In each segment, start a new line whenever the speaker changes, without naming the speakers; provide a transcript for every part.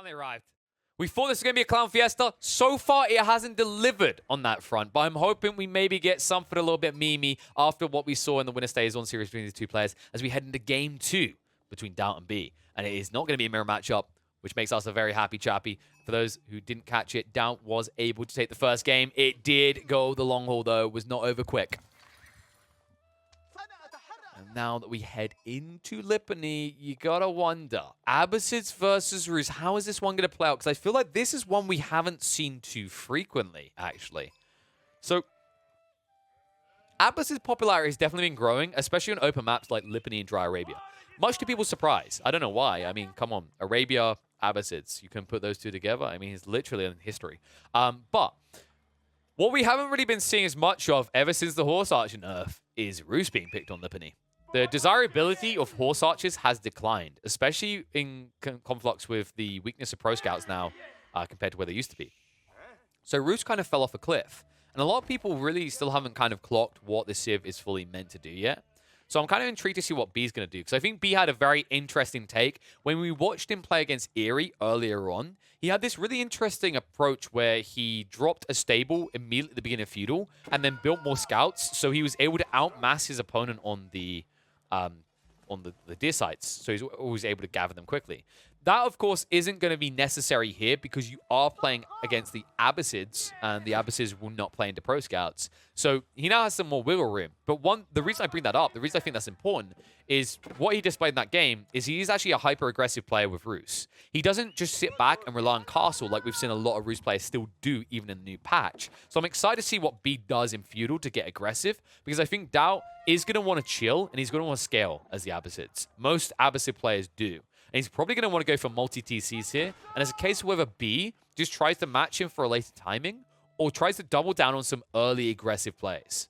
finally arrived. We thought this was going to be a Clown Fiesta. So far, it hasn't delivered on that front. But I'm hoping we maybe get something a little bit memey after what we saw in the Winner Stays On series between these two players as we head into Game 2 between Daut and B. And it is not going to be a mirror matchup, which makes us a very happy chappy. For those who didn't catch it, Daut was able to take the first game. It did go the long haul, though. It was not over quick. And now that we head into Lipany, you gotta wonder, Abbasids versus Rus, how is this one gonna play out? Because I feel like this is one we haven't seen too frequently, actually. So, Abbasids' popularity has definitely been growing, especially on open maps like Lipany and Dry Arabia. Much to people's surprise. I don't know why. I mean, come on, Arabia, Abbasids, you can put those two together. I mean, it's literally in history. But what we haven't really been seeing as much of ever since the Horse Archer nerf is Rus being picked on Lipany. The desirability of Horse Archers has declined, especially in conflux with the weakness of Pro Scouts now compared to where they used to be. So Rus kind of fell off a cliff. And a lot of people really still haven't kind of clocked what the Civ is fully meant to do yet. So I'm kind of intrigued to see what B's going to do. Because I think B had a very interesting take. When we watched him play against Eerie earlier on, he had this really interesting approach where he dropped a stable immediately at the beginning of Feudal and then built more scouts. So he was able to outmass his opponent on the deer sites. So he's always able to gather them quickly. That, of course, isn't going to be necessary here because you are playing against the Abbasids, and the Abbasids will not play into Pro Scouts. So he now has some more wiggle room. But the reason I bring that up, the reason I think that's important, is what he displayed in that game is he's actually a hyper-aggressive player with Rus. He doesn't just sit back and rely on Castle like we've seen a lot of Rus players still do even in the new patch. So I'm excited to see what B does in Feudal to get aggressive, because I think Daut is going to want to chill, and he's going to want to scale as the Abbasids. Most Abbasid players do. And he's probably going to want to go for multi-TCs here. And as a case of whether B just tries to match him for a later timing or tries to double down on some early aggressive plays.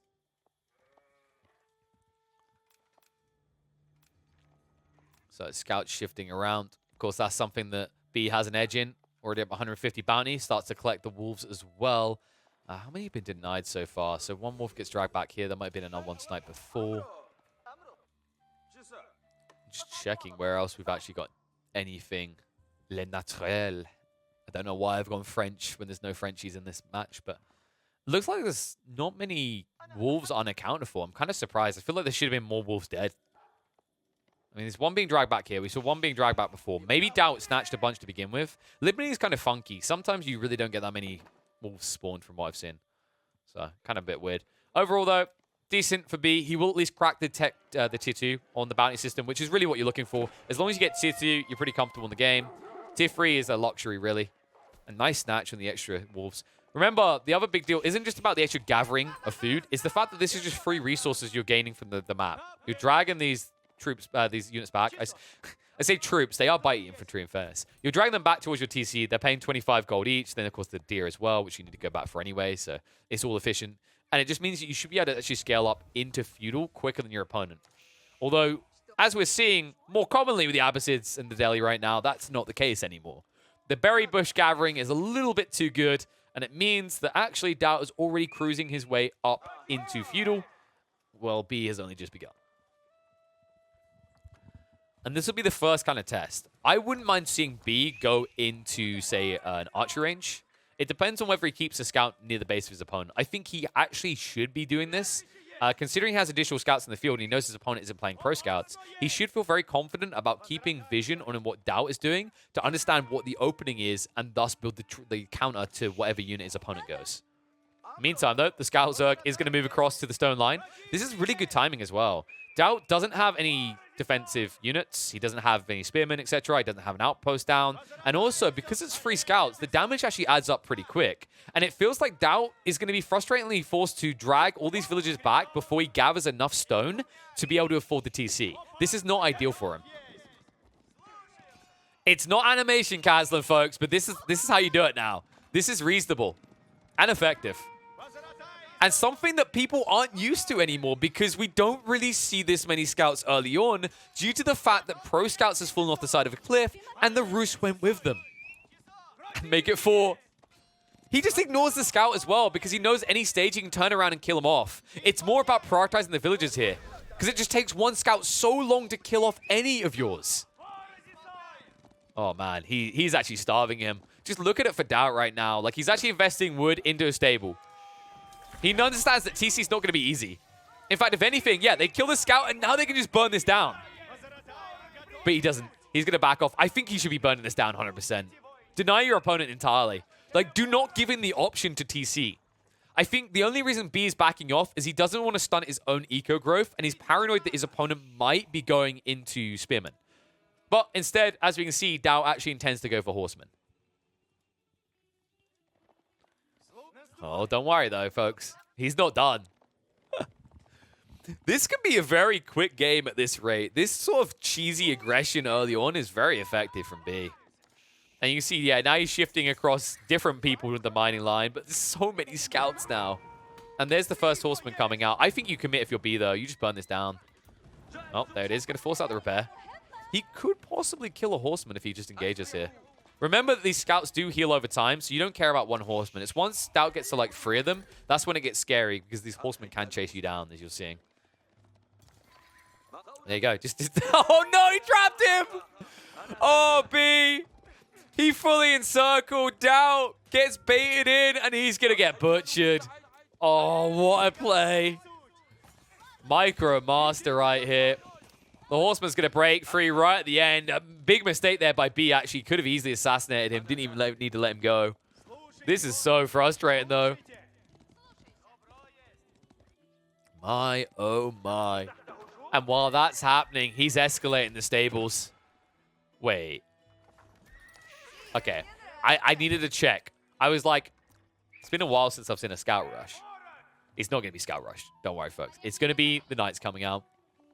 So Scout shifting around. Of course, that's something that B has an edge in. Already up 150 bounty. Starts to collect the Wolves as well. How many have been denied so far? So one Wolf gets dragged back here. There might have been another one sniped before. Just checking where else we've actually got anything. Le Naturel. I don't know why I've gone French when there's no Frenchies in this match, but it looks like there's not many Wolves unaccounted for. I'm kind of surprised. I feel like there should have been more Wolves dead. I mean, there's one being dragged back here. We saw one being dragged back before. Maybe Daut snatched a bunch to begin with. Lipany is kind of funky. Sometimes you really don't get that many Wolves spawned from what I've seen. So, kind of a bit weird. Overall, though, decent for B. He will at least crack the tier 2 on the bounty system, which is really what you're looking for. As long as you get tier 2, you're pretty comfortable in the game. Tier 3 is a luxury, really. A nice snatch on the extra Wolves. Remember, the other big deal isn't just about the extra gathering of food. It's the fact that this is just free resources you're gaining from the map. You're dragging these troops, these units back. I say troops. They are Bitey infantry, in fairness. You're dragging them back towards your TC. They're paying 25 gold each. Then, of course, the deer as well, which you need to go back for anyway. So it's all efficient. And it just means that you should be able to actually scale up into Feudal quicker than your opponent. Although, as we're seeing more commonly with the Abbasids and the Delhi right now, that's not the case anymore. The berry bush gathering is a little bit too good, and it means that actually Daut is already cruising his way up into Feudal. Well, B has only just begun. And this will be the first kind of test. I wouldn't mind seeing B go into, say, an archer range. It depends on whether he keeps a scout near the base of his opponent. I think he actually should be doing this. Considering he has additional scouts in the field and he knows his opponent isn't playing pro scouts, he should feel very confident about keeping vision on what Daut is doing to understand what the opening is and thus build the counter to whatever unit his opponent goes. Meantime, though, the Scout Zerg is going to move across to the stone line. This is really good timing as well. Daut doesn't have any defensive units. He doesn't have any spearmen, etc. He doesn't have an outpost down. And also, because it's free scouts, the damage actually adds up pretty quick. And it feels like Daut is going to be frustratingly forced to drag all these villagers back before he gathers enough stone to be able to afford the TC. This is not ideal for him. It's not animation, Kazlan, folks, but this is how you do it now. This is reasonable and effective. And something that people aren't used to anymore because we don't really see this many scouts early on due to the fact that pro scouts has fallen off the side of a cliff and the Rus went with them. Make it 4. He just ignores the scout as well because he knows any stage he can turn around and kill him off. It's more about prioritizing the villagers here because it just takes one scout so long to kill off any of yours. Oh, man. He's actually starving him. Just look at it for Daut right now. Like, he's actually investing wood into a stable. He understands that TC's not going to be easy. In fact, if anything, yeah, they kill the scout, and now they can just burn this down. But he doesn't. He's going to back off. I think he should be burning this down 100%. Deny your opponent entirely. Like, do not give him the option to TC. I think the only reason B is backing off is he doesn't want to stunt his own eco growth, and he's paranoid that his opponent might be going into Spearman. But instead, as we can see, Daut actually intends to go for Horseman. Oh, don't worry, though, folks. He's not done. This could be a very quick game at this rate. This sort of cheesy aggression early on is very effective from B. And you can see, yeah, now he's shifting across different people with the mining line, but there's so many scouts now. And there's the first Horseman coming out. I think you commit if you're B, though. You just burn this down. Oh, there it is. Going to force out the repair. He could possibly kill a Horseman if he just engages here. Remember that these scouts do heal over time, so you don't care about one Horseman. It's once Daut gets to, like, 3 of them, that's when it gets scary, because these Horsemen can chase you down, as you're seeing. There you go. Oh, no, he trapped him! Oh, B. He fully encircled. Daut gets baited in, and he's going to get butchered. Oh, what a play. Micro master right here. The Horseman's going to break free right at the end. A big mistake there by B, actually. Could have easily assassinated him. Didn't even need to let him go. This is so frustrating, though. My, oh my. And while that's happening, he's escalating the stables. Wait. Okay. I needed to check. I was like, it's been a while since I've seen a scout rush. It's not going to be scout rush. Don't worry, folks. It's going to be the Knights coming out.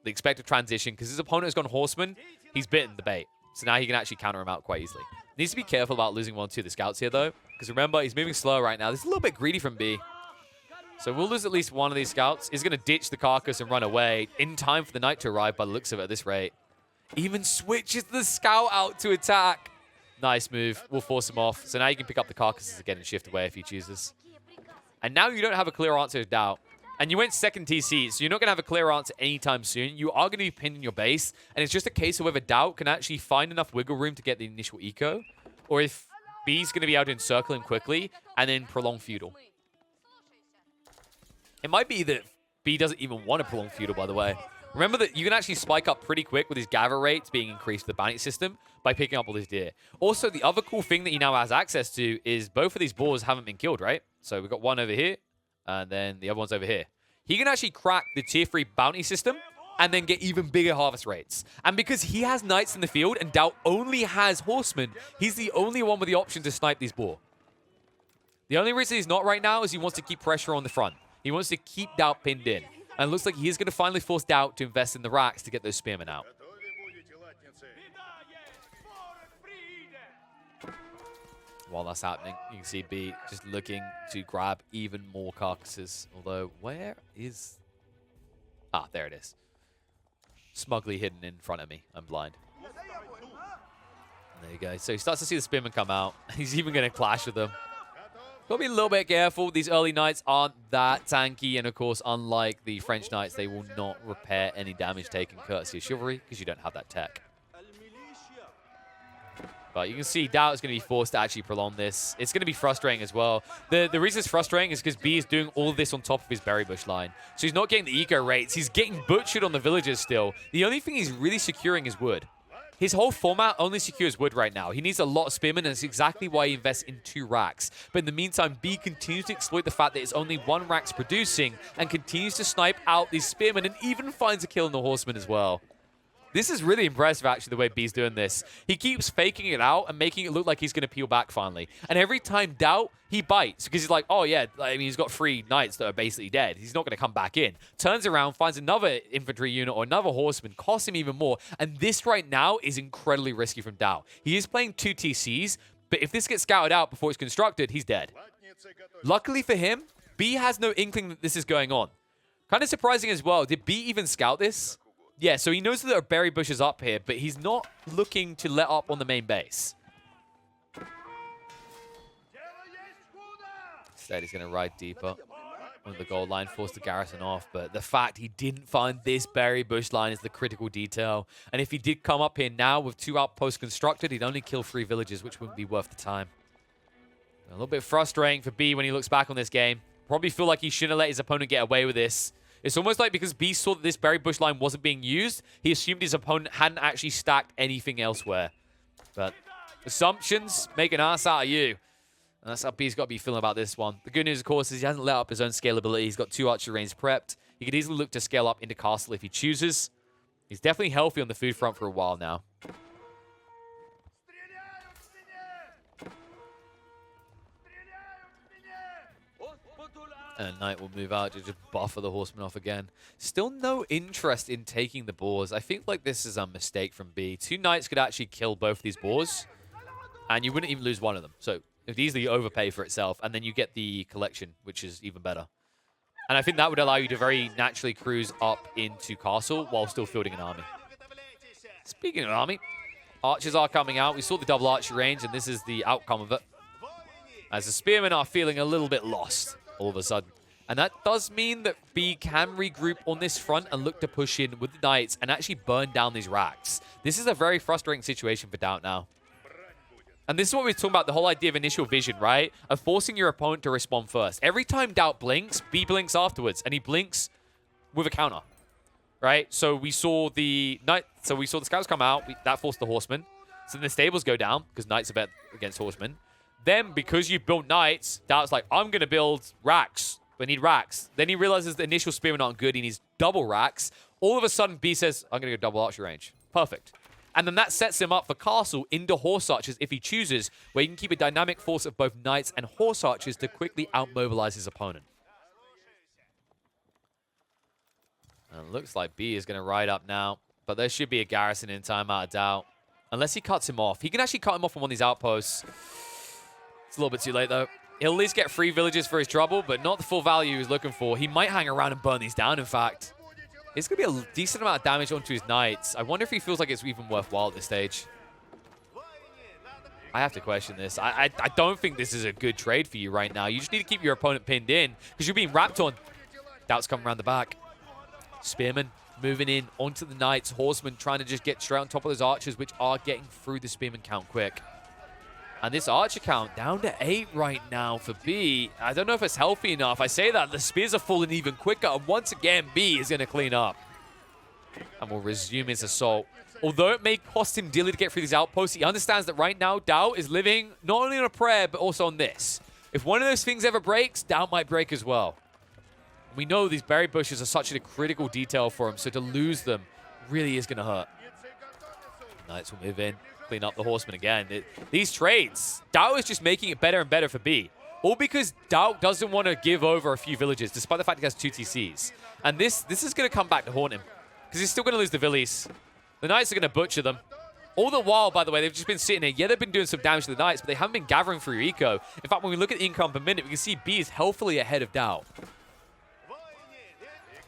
The expected transition, because his opponent has gone Horseman, he's bitten the bait. So now he can actually counter him out quite easily. Needs to be careful about losing 1 or 2 of the scouts here, though. Because remember, he's moving slow right now. This is a little bit greedy from B. So we'll lose at least 1 of these scouts. He's going to ditch the carcass and run away in time for the Knight to arrive by the looks of it at this rate. Even switches the scout out to attack. Nice move. We'll force him off. So now you can pick up the carcasses again and shift away if he chooses. And now you don't have a clear answer to Daut. And you went second TC, so you're not going to have a clear answer anytime soon. You are going to be pinned in your base, and it's just a case of whether Daut can actually find enough wiggle room to get the initial eco, or if B's going to be able to encircle him quickly and then prolong feudal. It might be that B doesn't even want to prolong feudal, by the way. Remember that you can actually spike up pretty quick with his gather rates being increased with the bounty system by picking up all his deer. Also, the other cool thing that he now has access to is both of these boars haven't been killed, right? So we've got one over here, and then the other one's over here. He can actually crack the tier 3 bounty system and then get even bigger harvest rates. And because he has Knights in the field and Daut only has Horsemen, he's the only one with the option to snipe these boar. The only reason he's not right now is he wants to keep pressure on the front. He wants to keep Daut pinned in. And it looks like he's going to finally force Daut to invest in the racks to get those spearmen out. While that's happening, you can see B just looking to grab even more carcasses. Although, where is... Ah, there it is. Smugly hidden in front of me. I'm blind. There you go. So he starts to see the spearmen come out. He's even going to clash with them. Got to be a little bit careful. These early Knights aren't that tanky. And, of course, unlike the French Knights, they will not repair any damage taken courtesy of Chivalry because you don't have that tech. But you can see Daut is going to be forced to actually prolong this. It's going to be frustrating as well. The reason it's frustrating is because B is doing all of this on top of his berry bush line. So he's not getting the eco rates. He's getting butchered on the villagers still. The only thing he's really securing is wood. His whole format only secures wood right now. He needs a lot of spearmen, and it's exactly why he invests in 2 racks. But in the meantime, B continues to exploit the fact that it's only 1 rack's producing and continues to snipe out these spearmen and even finds a kill in the horsemen as well. This is really impressive, actually, the way B's doing this. He keeps faking it out and making it look like he's going to peel back finally. And every time Daut, he bites because he's like, oh, yeah, I mean, he's got 3 knights that are basically dead. He's not going to come back in. Turns around, finds another infantry unit or another horseman, costs him even more. And this right now is incredibly risky from Daut. He is playing 2 TCs, but if this gets scouted out before it's constructed, he's dead. Luckily for him, B has no inkling that this is going on. Kind of surprising as well. Did B even scout this? Yeah, so he knows that there are berry bushes up here, but he's not looking to let up on the main base. Instead, he's going to ride deeper. on the gold line, forced the garrison off. But the fact he didn't find this berry bush line is the critical detail. And if he did come up here now with 2 outposts constructed, he'd only kill 3 villages, which wouldn't be worth the time. A little bit frustrating for B when he looks back on this game. Probably feel like he shouldn't have let his opponent get away with this. It's almost like because B saw that this berry bush line wasn't being used, he assumed his opponent hadn't actually stacked anything elsewhere. But assumptions make an ass out of you. And that's how B's got to be feeling about this one. The good news, of course, is he hasn't let up his own scalability. He's got 2 archer range prepped. He could easily look to scale up into castle if he chooses. He's definitely healthy on the food front for a while now. And Knight will move out to just buffer the horseman off again. Still no interest in taking the boars. I think like this is a mistake from B. 2 knights could actually kill both these boars, and you wouldn't even lose one of them. So it would easily overpay for itself, and then you get the collection, which is even better. And I think that would allow you to very naturally cruise up into castle while still fielding an army. Speaking of army, archers are coming out. We saw the double archer range, and this is the outcome of it. As the spearmen are feeling a little bit lost all of a sudden. And that does mean that B can regroup on this front and look to push in with the knights and actually burn down these racks. This is a very frustrating situation for Daut now. And this is what we were talking about, the whole idea of initial vision, right? Of forcing your opponent to respond first. Every time Daut blinks, B blinks afterwards, and he blinks with a counter, right? So we saw the scouts come out. That forced the horsemen. So then the stables go down because knights are bet against horsemen. Then, because you built knights, Daut's like, I'm going to build racks. We need racks. Then he realizes the initial spearmen aren't good. He needs double racks. All of a sudden, B says, I'm going to go double archer range. Perfect. And then that sets him up for castle into horse archers if he chooses, where he can keep a dynamic force of both knights and horse archers to quickly outmobilize his opponent. And it looks like B is going to ride up now, but there should be a garrison in time, out of doubt. Unless he cuts him off. He can actually cut him off on one of these outposts. It's a little bit too late, though. He'll at least get 3 villages for his trouble, but not the full value he was looking for. He might hang around and burn these down, in fact. It's going to be a decent amount of damage onto his knights. I wonder if he feels like it's even worthwhile at this stage. I have to question this. I don't think this is a good trade for you right now. You just need to keep your opponent pinned in because you're being wrapped on. Daut's coming around the back. Spearmen moving in onto the knights. Horsemen trying to just get straight on top of those archers, which are getting through the spearman count quick. And this archer count down to 8 right now for B. I don't know if it's healthy enough. I say that. The spears are falling even quicker. And once again, B is going to clean up. And will resume his assault. Although it may cost him dearly to get through these outposts, he understands that right now, Daut is living not only on a prayer, but also on this. If one of those things ever breaks, Daut might break as well. We know these berry bushes are such a critical detail for him, so to lose them really is going to hurt. Knights will move in. Clean up the horsemen again. These trades, Daut is just making it better and better for B. All because Daut doesn't want to give over a few villages, despite the fact he has 2 TCs. And this is going to come back to haunt him, because he's still going to lose the villies. The knights are going to butcher them. All the while, by the way, they've just been sitting here. Yeah, they've been doing some damage to the knights, but they haven't been gathering through eco. In fact, when we look at the income per minute, we can see B is healthily ahead of Daut.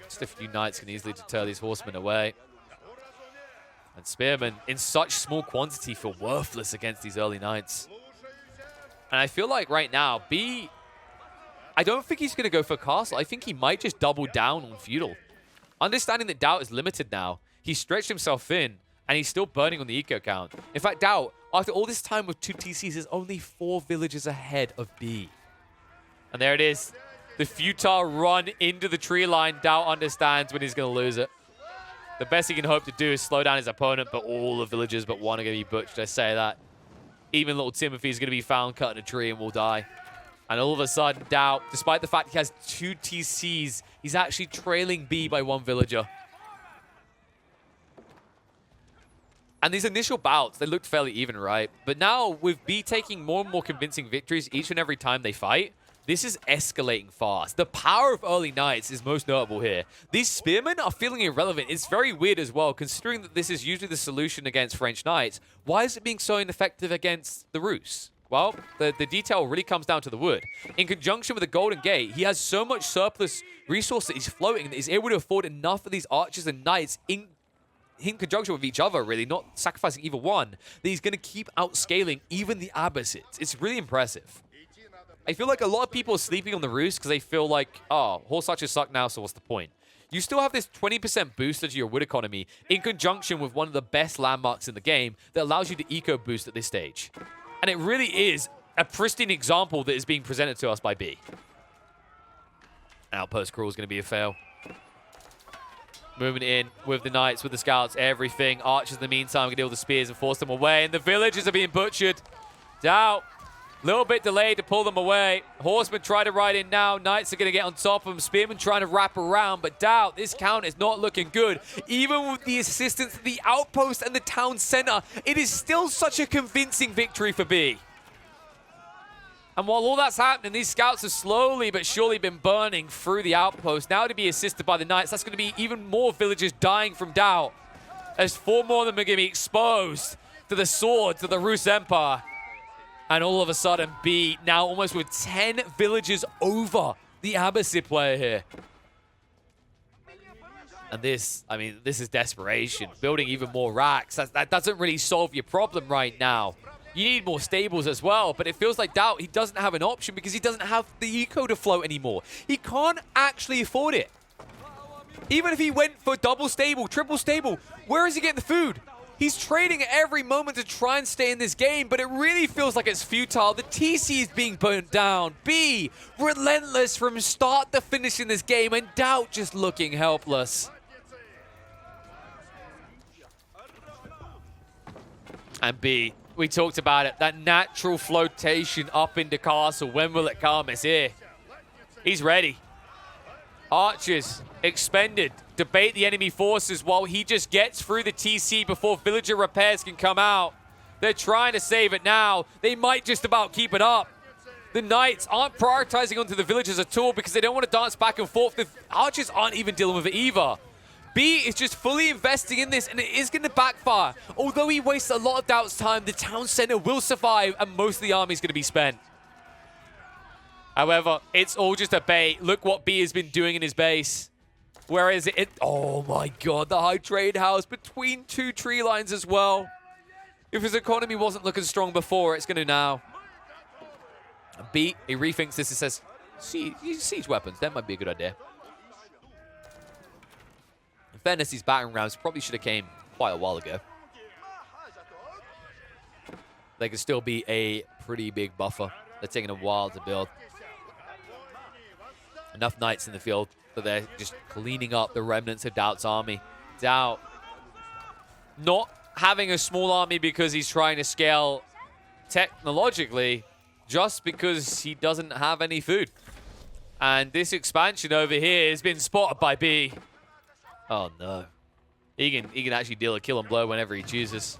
Just a few knights can easily deter these horsemen away. And spearmen, in such small quantity, feel worthless against these early knights. And I feel like right now, B, I don't think he's going to go for castle. I think he might just double down on feudal. Understanding that Daut is limited now, he stretched himself thin, and he's still burning on the eco count. In fact, Daut, after all this time with 2 TCs, is only 4 villages ahead of B. And there it is. The futile run into the tree line. Daut understands when he's going to lose it. The best he can hope to do is slow down his opponent, but all the villagers but one are going to be butchered. I say that. Even little Timothy is going to be found cutting a tree and will die. And all of a sudden, Daut, despite the fact he has 2 TCs, he's actually trailing B by 1 villager. And these initial bouts, they looked fairly even, right? But now, with B taking more and more convincing victories each and every time they fight, this is escalating fast. The power of early knights is most notable here. These spearmen are feeling irrelevant. It's very weird as well, considering that this is usually the solution against French knights. Why is it being so ineffective against the Rus? Well, the detail really comes down to the wood. In conjunction with the Golden Gate, he has so much surplus resource that he's floating that he's able to afford enough of these archers and knights in conjunction with each other, really, not sacrificing either one, that he's going to keep outscaling even the Abbasids. It's really impressive. I feel like a lot of people are sleeping on the roost because they feel like, oh, horse archers suck now, so what's the point? You still have this 20% booster to your wood economy in conjunction with one of the best landmarks in the game that allows you to eco boost at this stage. And it really is a pristine example that is being presented to us by B. Outpost crawl is going to be a fail. Moving in with the knights, with the scouts, everything. Archers in the meantime can deal with the spears and force them away. And the villagers are being butchered. Daut. Little bit delayed to pull them away. Horsemen try to ride in now. Knights are going to get on top of them. Spearmen trying to wrap around. But Daut, this count is not looking good. Even with the assistance of the outpost and the town center, it is still such a convincing victory for B. And while all that's happening, these scouts have slowly but surely been burning through the outpost. Now to be assisted by the knights, that's going to be even more villagers dying from Daut. As 4 more of them are going to be exposed to the swords of the Rus Empire. And all of a sudden, B now almost with 10 villagers over the Abbasid player here. And this, I mean, this is desperation. Building even more racks, that doesn't really solve your problem right now. You need more stables as well, but it feels like Daut, he doesn't have an option because he doesn't have the eco to float anymore. He can't actually afford it. Even if he went for double stable, triple stable, where is he getting the food? He's trading at every moment to try and stay in this game, but it really feels like it's futile. The TC is being burnt down. B, relentless from start to finish in this game, and Daut just looking helpless. And B, we talked about it, that natural flotation up into castle. When will it come? It's here. He's ready. Archers expended. Debate the enemy forces while he just gets through the TC before villager repairs can come out. They're trying to save it now. They might just about keep it up. The knights aren't prioritizing onto the villagers at all because they don't want to dance back and forth. The archers aren't even dealing with it either. B is just fully investing in this, and it is going to backfire. Although he wastes a lot of Daut's time, the town center will survive, and most of the army is going to be spent. However, it's all just a bait. Look what B has been doing in his base. Where is it? Oh my god, the high trade house between 2 tree lines as well. If his economy wasn't looking strong before, it's going to now. B, he rethinks this and says, siege weapons, that might be a good idea. In fairness, these battering rams probably should have came quite a while ago. They could still be a pretty big buffer. They're taking a while to build. Enough knights in the field, but they're just cleaning up the remnants of Daut's army. Daut not having a small army because he's trying to scale technologically, just because he doesn't have any food. And this expansion over here has been spotted by B. Oh no. He can actually deal a kill and blow whenever he chooses.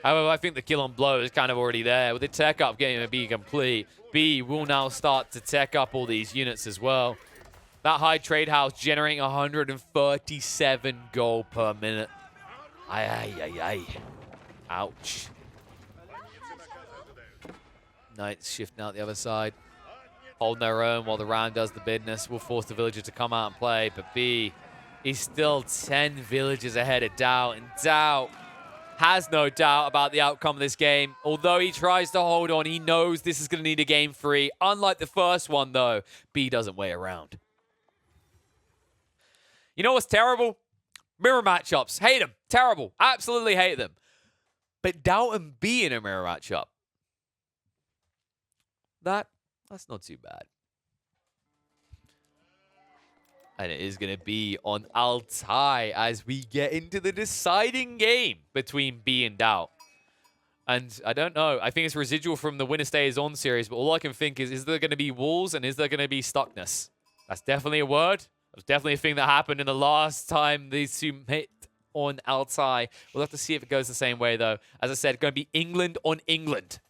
However, I think the kill and blow is kind of already there. With the tech up getting to be complete, B will now start to tech up all these units as well. That high trade house generating 137 gold per minute. Ay, ay, ay, ay. Ouch. Knights shifting out the other side. Holding their own while the ram does the business. Will force the villager to come out and play. But B is still 10 villagers ahead of Daut. And Daut has no doubt about the outcome of this game. Although he tries to hold on, he knows this is going to need a game 3. Unlike the first one, though, B doesn't wait around. You know what's terrible? Mirror matchups. Hate them. Terrible. Absolutely hate them. But Daut and B in a mirror matchup. That's not too bad. And it is going to be on Altai as we get into the deciding game between B and Daut. And I don't know. I think it's residual from the Winner Stays On series, but all I can think is there going to be walls and is there going to be stuckness? That's definitely a word. That's definitely a thing that happened in the last time these two met on Altai. We'll have to see if it goes the same way, though. As I said, going to be England on England.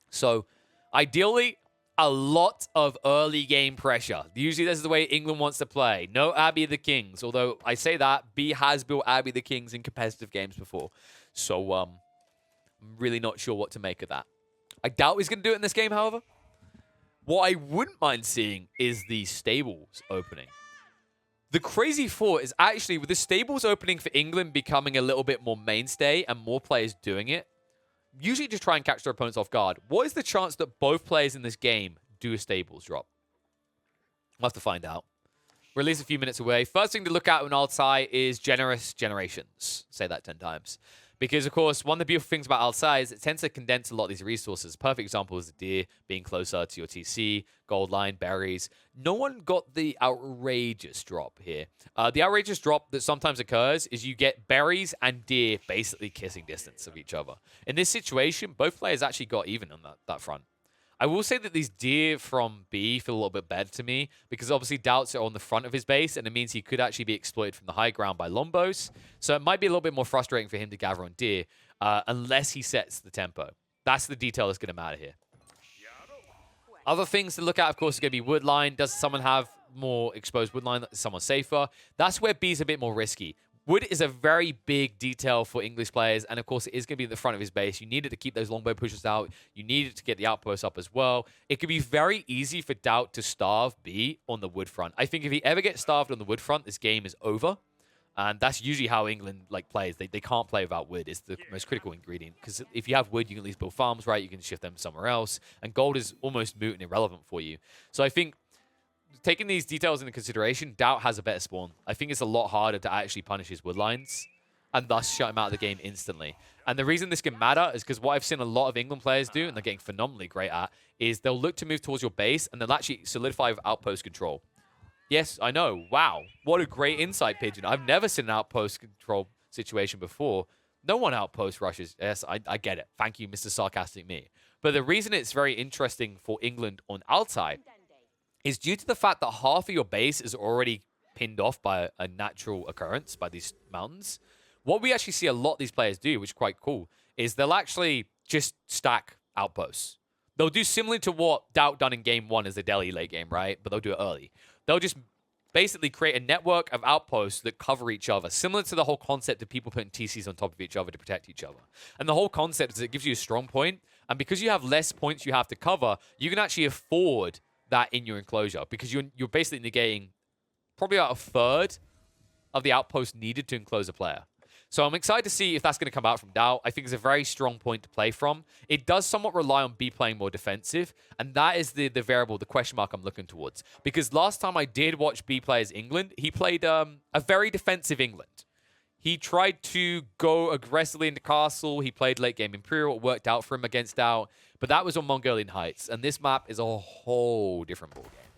So, ideally, a lot of early game pressure. Usually this is the way England wants to play. No Abbey of the Kings. Although I say that, B has built Abbey of the Kings in competitive games before. So, I'm really not sure what to make of that. I doubt he's going to do it in this game, however. What I wouldn't mind seeing is the stables opening. The crazy thought is actually with the stables opening for England becoming a little bit more mainstay and more players doing it, usually just try and catch their opponents off guard. What is the chance that both players in this game do a stables drop? We'll have to find out. We're at least a few minutes away. First thing to look at in Altai is generous generations. Say that 10 times. Because, of course, one of the beautiful things about Altai is it tends to condense a lot of these resources. Perfect example is the deer being closer to your TC, gold line, berries. No one got the outrageous drop here. The outrageous drop that sometimes occurs is you get berries and deer basically kissing distance of each other. In this situation, both players actually got even on that front. I will say that these deer from B feel a little bit better to me because obviously Dauts are on the front of his base and it means he could actually be exploited from the high ground by Lombos. So it might be a little bit more frustrating for him to gather on deer unless he sets the tempo. That's the detail that's going to matter here. Other things to look at, of course, is going to be wood line. Does someone have more exposed wood line? Is someone safer? That's where B is a bit more risky. Wood is a very big detail for English players, and of course, it is going to be at the front of his base. You needed to keep those longbow pushers out. You needed to get the outposts up as well. It could be very easy for Daut to starve B on the wood front. I think if he ever gets starved on the wood front, this game is over. And that's usually how England plays. They can't play without wood. It's the most critical ingredient. Because if you have wood, you can at least build farms, right? You can shift them somewhere else. And gold is almost moot and irrelevant for you. So I think taking these details into consideration, Daut has a better spawn. I think it's a lot harder to actually punish his wood lines and thus shut him out of the game instantly. And the reason this can matter is because what I've seen a lot of England players do, and they're getting phenomenally great at, is they'll look to move towards your base and they'll actually solidify with outpost control. Yes, I know. Wow. What a great insight, Pigeon. I've never seen an outpost control situation before. No one outpost rushes. Yes, I get it. Thank you, Mr. Sarcastic Me. But the reason it's very interesting for England on Altai is due to the fact that half of your base is already pinned off by a natural occurrence by these mountains. What we actually see a lot of these players do, which is quite cool, is they'll actually just stack outposts. They'll do similar to what Daut done in game 1 as the Delhi late game, right? But they'll do it early. They'll just basically create a network of outposts that cover each other, similar to the whole concept of people putting TCs on top of each other to protect each other. And the whole concept is it gives you a strong point, and because you have less points you have to cover, you can actually afford that in your enclosure because you're basically negating probably about a third of the outpost needed to enclose a player. So I'm excited to see if that's going to come out from Daut. I think it's a very strong point to play from. It does somewhat rely on B playing more defensive, and that is the variable, the question mark I'm looking towards. Because last time I did watch B play as England, he played a very defensive England. He tried to go aggressively into Castle. He played late game Imperial. It worked out for him against Daut. But that was on Mongolian Heights. And this map is a whole different ballgame.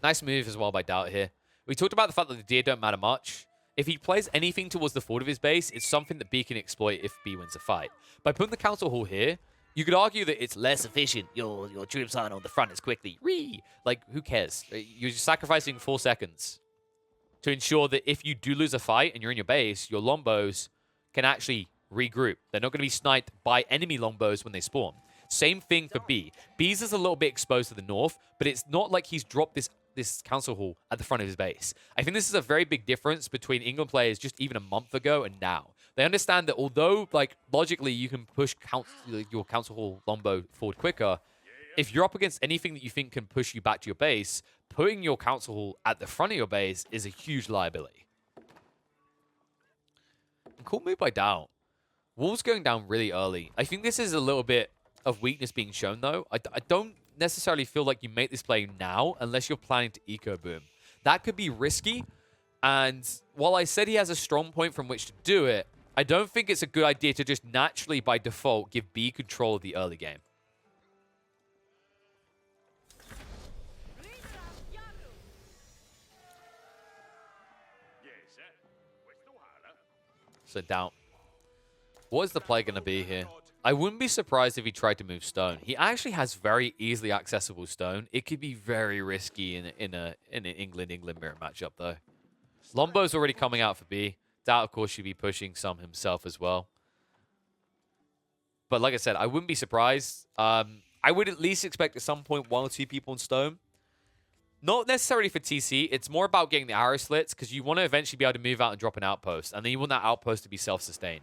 Nice move as well by Daut here. We talked about the fact that the deer don't matter much. If he plays anything towards the forward of his base, it's something that B can exploit if B wins a fight. By putting the Council Hall here, you could argue that it's less efficient. Your troops aren't on the front as quickly. Like, who cares? You're just sacrificing 4 seconds to ensure that if you do lose a fight and you're in your base, your Lombos can actually regroup. They're not going to be sniped by enemy Lombos when they spawn. Same thing for B. B's is a little bit exposed to the north, but it's not like he's dropped this council hall at the front of his base. I think this is a very big difference between England players just even a month ago and now. They understand that although, like, logically you can push your council hall Lombo forward quicker, if you're up against anything that you think can push you back to your base, putting your council hall at the front of your base is a huge liability. Cool move by Daut. Wolves going down really early. I think this is a little bit of weakness being shown, though. I don't necessarily feel like you make this play now unless you're planning to eco boom. That could be risky, and while I said he has a strong point from which to do it, I don't think it's a good idea to just naturally, by default, give B control of the early game. So Daut. What is the play going to be here? I wouldn't be surprised if he tried to move stone. He actually has very easily accessible stone. It could be very risky in an England mirror matchup, though. Lombo's already coming out for B. Daut, of course, should be pushing some himself as well. But like I said, I wouldn't be surprised. I would at least expect at some point 1 or 2 people on stone. Not necessarily for TC. It's more about getting the arrow slits because you want to eventually be able to move out and drop an outpost. And then you want that outpost to be self-sustained.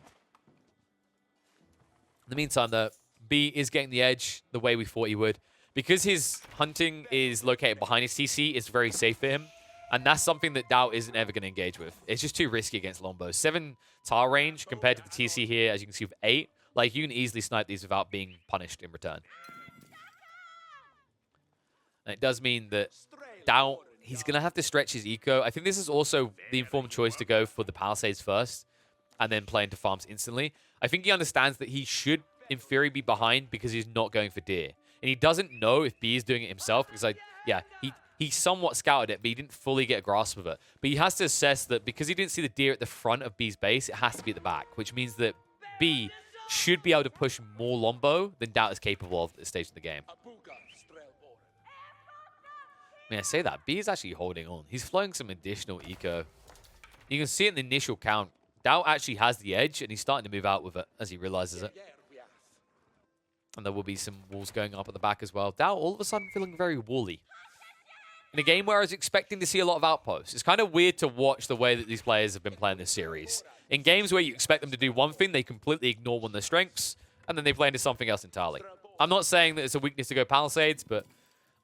In the meantime, the B is getting the edge the way we thought he would. Because his hunting is located behind his TC, it's very safe for him. And that's something that Daut isn't ever going to engage with. It's just too risky against Lombo. 7 tar range compared to the TC here, as you can see, with 8. Like, you can easily snipe these without being punished in return. And it does mean that Daut, he's going to have to stretch his eco. I think this is also the informed choice to go for the Palisades first and then play into farms instantly. I think he understands that he should, in theory, be behind because he's not going for deer. And he doesn't know if B is doing it himself because, he somewhat scouted it, but he didn't fully get a grasp of it. But he has to assess that because he didn't see the deer at the front of B's base, it has to be at the back, which means that B should be able to push more Lombo than Daut is capable of at this stage of the game. I mean, I say that. B is actually holding on. He's flowing some additional eco. You can see it in the initial count. Daut actually has the edge, and he's starting to move out with it as he realizes it. And there will be some walls going up at the back as well. Daut all of a sudden feeling very woolly. In a game where I was expecting to see a lot of outposts. It's kind of weird to watch the way that these players have been playing this series. In games where you expect them to do one thing, they completely ignore one of their strengths, and then they play into something else entirely. I'm not saying that it's a weakness to go Palisades, but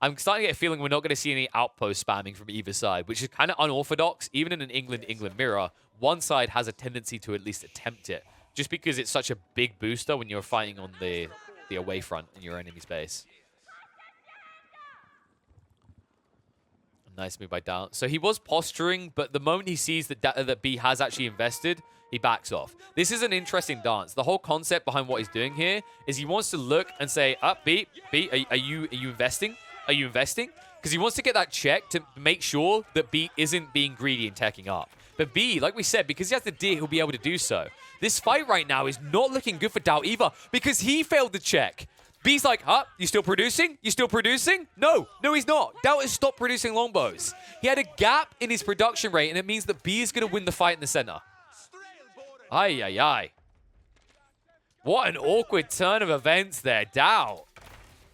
I'm starting to get a feeling we're not going to see any outpost spamming from either side, which is kind of unorthodox. Even in an England mirror, one side has a tendency to at least attempt it, just because it's such a big booster when you're fighting on the away front in your enemy space. Nice move by Daut. So he was posturing, but the moment he sees that B has actually invested, he backs off. This is an interesting dance. The whole concept behind what he's doing here is he wants to look and say, B, are you investing? Are you investing? Because he wants to get that check to make sure that B isn't being greedy and teching up. But B, like we said, because he has the deer, he'll be able to do so. This fight right now is not looking good for Daut either because he failed the check. B's like, you still producing? You still producing? No, he's not. Daut has stopped producing longbows. He had a gap in his production rate, and it means that B is going to win the fight in the center. Ay. What an awkward turn of events there. Daut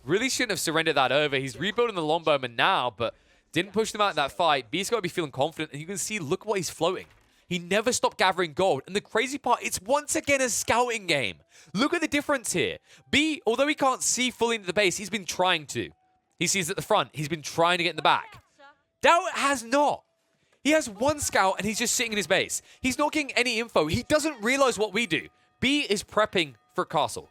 really shouldn't have surrendered that over. He's rebuilding the longbowman now, but didn't push them out in that fight. B's got to be feeling confident, and you can see, look what he's floating. He never stopped gathering gold. And the crazy part, it's once again a scouting game. Look at the difference here. B, although he can't see fully into the base, he's been trying to. He sees at the front. He's been trying to get in the back. Daut has not. He has one scout, and he's just sitting in his base. He's not getting any info. He doesn't realize what we do. B is prepping for castle.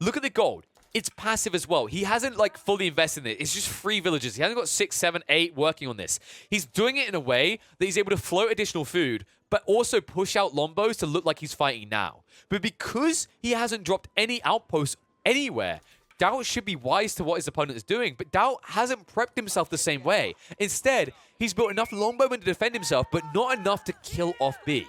Look at the gold. It's passive as well. He hasn't, fully invested in it. It's just 3 villages. He hasn't got 6, 7, 8 working on this. He's doing it in a way that he's able to float additional food, but also push out lombos to look like he's fighting now. But because he hasn't dropped any outposts anywhere, Daut should be wise to what his opponent is doing, but Daut hasn't prepped himself the same way. Instead, he's built enough longbowmen to defend himself, but not enough to kill off B.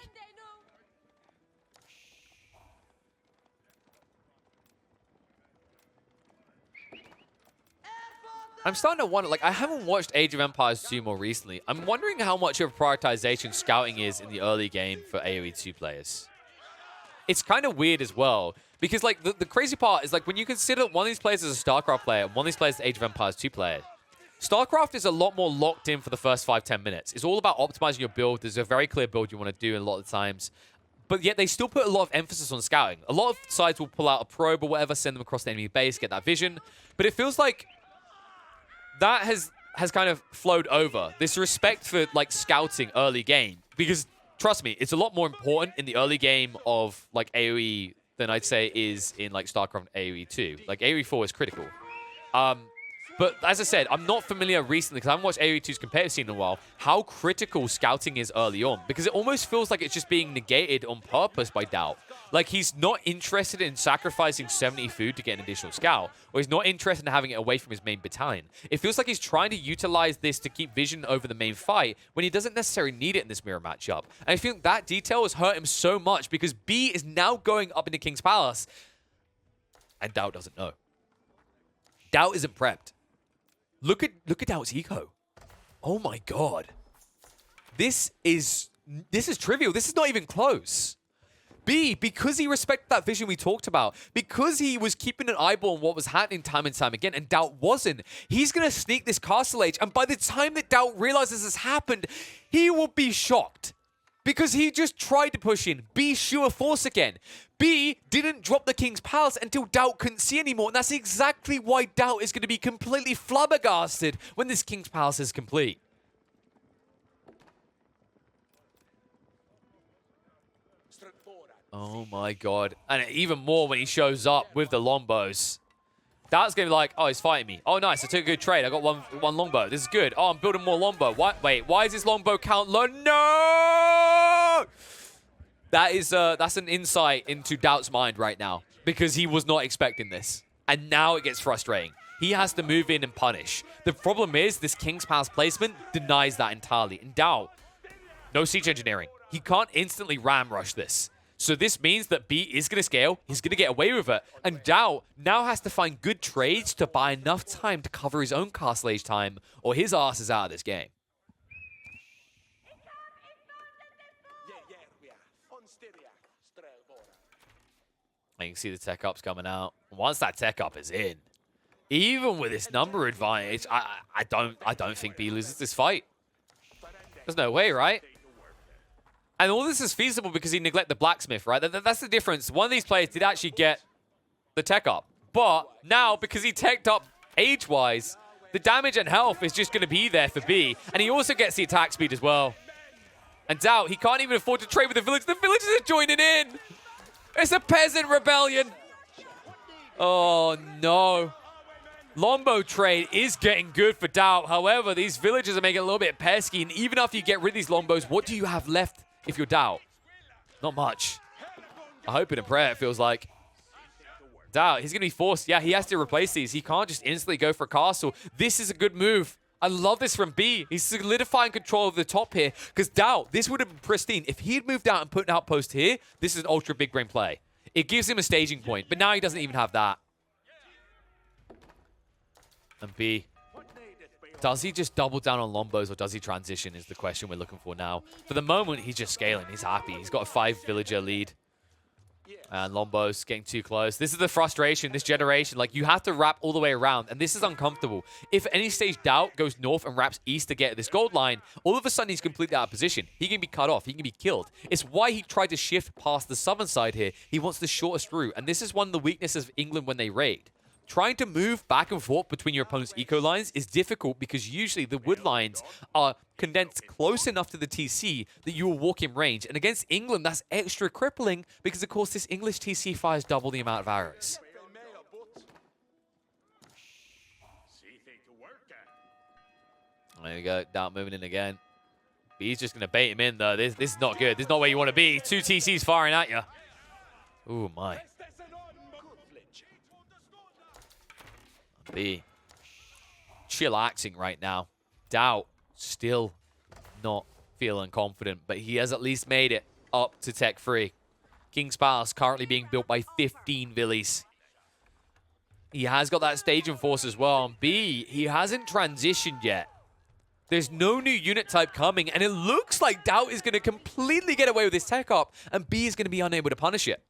I'm starting to wonder, I haven't watched Age of Empires 2 more recently. I'm wondering how much of a prioritization scouting is in the early game for AoE 2 players. It's kind of weird as well, because, the crazy part is, when you consider one of these players is a StarCraft player and one of these players is an Age of Empires 2 player, StarCraft is a lot more locked in for the first 5-10 minutes. It's all about optimizing your build. There's a very clear build you want to do a lot of the times. But yet they still put a lot of emphasis on scouting. A lot of sides will pull out a probe or whatever, send them across the enemy base, get that vision. But it feels like that has kind of flowed over. This respect for, scouting early game. Because, trust me, it's a lot more important in the early game of, AoE than I'd say is in, StarCraft AoE 2. AoE 4 is critical. But as I said, I'm not familiar recently, because I haven't watched AoE 2's competitive scene in a while, how critical scouting is early on. Because it almost feels like it's just being negated on purpose by Daut. He's not interested in sacrificing 70 food to get an additional scout, or he's not interested in having it away from his main battalion. It feels like he's trying to utilize this to keep vision over the main fight, when he doesn't necessarily need it in this mirror matchup. And I think that detail has hurt him so much, because B is now going up into King's Palace, and Daut doesn't know. Daut isn't prepped. Look at Daut's eco. Oh my god. This is trivial. This is not even close. B, because he respected that vision we talked about, because he was keeping an eyeball on what was happening time and time again, and Daut wasn't, he's going to sneak this castle age, and by the time that Daut realizes this happened, he will be shocked. Because he just tried to push in. B, sure force again. B didn't drop the King's Palace until Daut couldn't see anymore, and that's exactly why Daut is going to be completely flabbergasted when this King's Palace is complete. Oh my god. And even more when he shows up with the Lombos. Daut's going to be like, oh, he's fighting me. Oh, nice. I took a good trade. I got one longbow. This is good. Oh, I'm building more longbow. Wait, why is this longbow count low? No! That's an insight into Daut's mind right now because he was not expecting this. And now it gets frustrating. He has to move in and punish. The problem is this King's Pass placement denies that entirely. And Daut, no siege engineering. He can't instantly ram rush this. So this means that B is going to scale. He's going to get away with it. And Daut now has to find good trades to buy enough time to cover his own castle age time, or his ass is out of this game. And you can see the tech ups coming out. Once that tech up is in, even with this number advantage, I don't think B loses this fight. There's no way, right? And all this is feasible because he neglected the blacksmith, right? That's the difference. One of these players did actually get the tech up. But now, because he teched up age-wise, the damage and health is just going to be there for B. And he also gets the attack speed as well. And Daut, he can't even afford to trade with the village. The villagers are joining in. It's a peasant rebellion. Oh, no. Longbow trade is getting good for Daut. However, these villagers are making it a little bit pesky. And even after you get rid of these longbows, what do you have left if you're Daut? Not much. I hope in a prayer it feels like. Daut, he's going to be forced. Yeah, he has to replace these. He can't just instantly go for a castle. This is a good move. I love this from B. He's solidifying control of the top here. Because Daut, this would have been pristine. If he had moved out and put an outpost here, this is an ultra big brain play. It gives him a staging point. But now he doesn't even have that. And B, does he just double down on Lombos or does he transition is the question we're looking for now. For the moment, he's just scaling. He's happy. He's got a 5-villager lead. And Lombos getting too close. This is the frustration, this generation. Like, you have to wrap all the way around, and this is uncomfortable. If at any stage Daut goes north and wraps east to get this gold line, all of a sudden he's completely out of position. He can be cut off. He can be killed. It's why he tried to shift past the southern side here. He wants the shortest route, and this is one of the weaknesses of England when they raid. Trying to move back and forth between your opponent's eco lines is difficult because usually the wood lines are condensed close enough to the TC that you will walk in range. And against England, that's extra crippling because, of course, this English TC fires double the amount of arrows. There we go. Daut moving in again. B's just going to bait him in, though. This is not good. This is not where you want to be. 2 TCs firing at you. Ooh, my. B chillaxing right now. Daut still not feeling confident, but he has at least made it up to Tech 3. King's Palace currently being built by 15 villies. He has got that staging force as well. And B, he hasn't transitioned yet. There's no new unit type coming, and it looks like Daut is going to completely get away with his tech up, and B is going to be unable to punish it.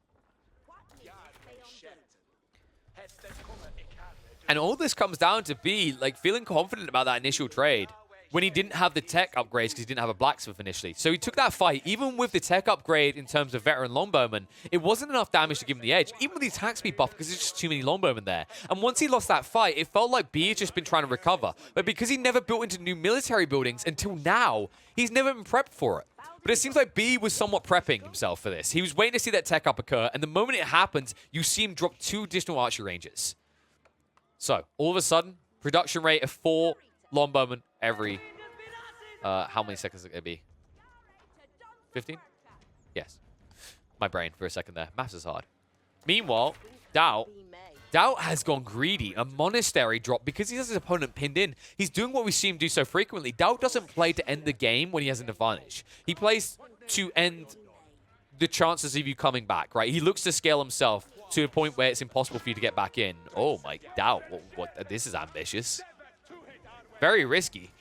And all this comes down to B, like, feeling confident about that initial trade when he didn't have the tech upgrades because he didn't have a blacksmith initially. So he took that fight. Even with the tech upgrade in terms of veteran longbowman, it wasn't enough damage to give him the edge. Even with the attack speed buff because there's just too many longbowmen there. And once he lost that fight, it felt like B had just been trying to recover. But because he never built into new military buildings until now, he's never been prepped for it. But it seems like B was somewhat prepping himself for this. He was waiting to see that tech up occur, and the moment it happens, you see him drop 2 additional archery ranges. So, all of a sudden, production rate of 4 longbowmen every... how many seconds is it going to be? 15? Yes. My brain for a second there. Maths is hard. Meanwhile, Daut has gone greedy. A monastery drop because he has his opponent pinned in. He's doing what we see him do so frequently. Daut doesn't play to end the game when he has an advantage. He plays to end the chances of you coming back, right? He looks to scale himself to a point where it's impossible for you to get back in. Oh my, Daut. What, this is ambitious. Very risky.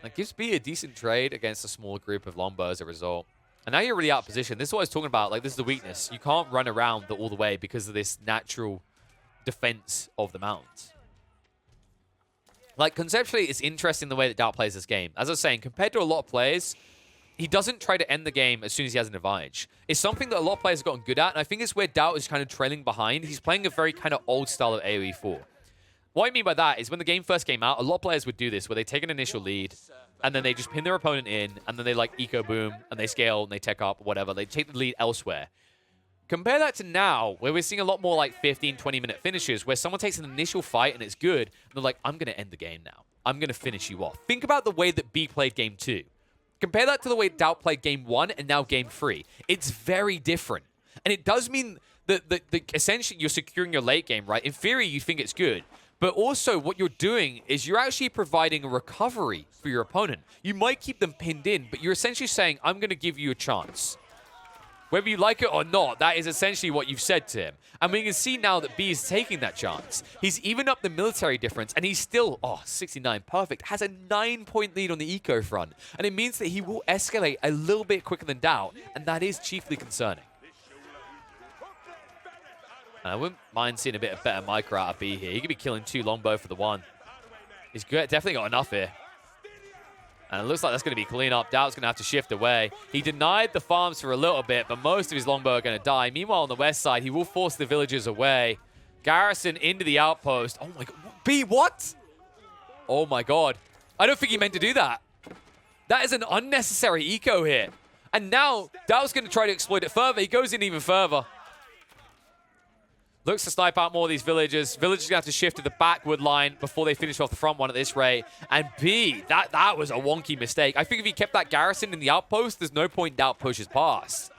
It gives B a decent trade against a small group of longbow as a result. And now you're really out of position. This is what I was talking about. Like, this is the weakness. You can't run around all the way because of this natural defense of the mountains. Like, conceptually, it's interesting the way that Daut plays this game. As I was saying, compared to a lot of players, he doesn't try to end the game as soon as he has an advantage. It's something that a lot of players have gotten good at, and I think it's where Daut is kind of trailing behind. He's playing a very kind of old style of AoE 4. What I mean by that is when the game first came out, a lot of players would do this, where they take an initial lead, and then they just pin their opponent in, and then they, like, eco boom, and they scale, and they tech up, whatever. They take the lead elsewhere. Compare that to now, where we're seeing a lot more like 15, 20-minute finishes, where someone takes an initial fight and it's good, and they're like, I'm going to end the game now. I'm going to finish you off. Think about the way that B played game 2. Compare that to the way Daut played game 1 and now game 3. It's very different. And it does mean that essentially you're securing your late game, right? In theory, you think it's good. But also what you're doing is you're actually providing a recovery for your opponent. You might keep them pinned in, but you're essentially saying, I'm going to give you a chance. Whether you like it or not, that is essentially what you've said to him. And we can see now that B is taking that chance. He's even up the military difference, and he's still, 69, perfect, has a 9-point lead on the eco front. And it means that he will escalate a little bit quicker than Daut, and that is chiefly concerning. And I wouldn't mind seeing a bit of better micro out of B here. He could be killing 2 longbow for the 1. He's good, definitely got enough here. And it looks like that's going to be clean up. Daut's going to have to shift away. He denied the farms for a little bit, but most of his longbow are going to die. Meanwhile, on the west side, he will force the villagers away. Garrison into the outpost. Oh my god. B, what? Oh my god. I don't think he meant to do that. That is an unnecessary eco here. And now, Daut's going to try to exploit it further. He goes in even further. Looks to snipe out more of these villagers. Villagers going to have to shift to the backward line before they finish off the front one at this rate. And B, that was a wonky mistake. I think if he kept that garrison in the outpost, there's no point Daut pushes past.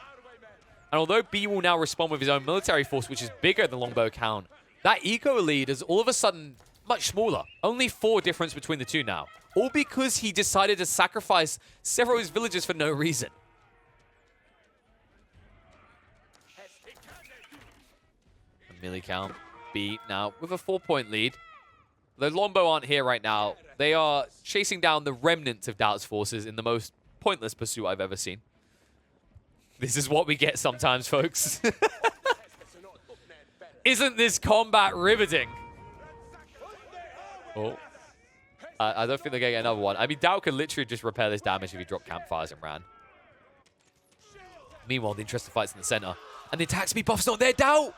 And although B will now respond with his own military force, which is bigger than longbow count, that eco lead is all of a sudden much smaller. Only 4 difference between the two now. All because he decided to sacrifice several of his villagers for no reason. Milli count B now with a 4-point lead. The longbow aren't here right now. They are chasing down the remnants of Daut's forces in the most pointless pursuit I've ever seen. This is what we get sometimes, folks. Isn't this combat riveting? Oh. I don't think they're going to get another one. I mean, Daut could literally just repair this damage if he dropped campfires and ran. Meanwhile, the interesting fight's in the center. And the attack speed buff's not there. Daut!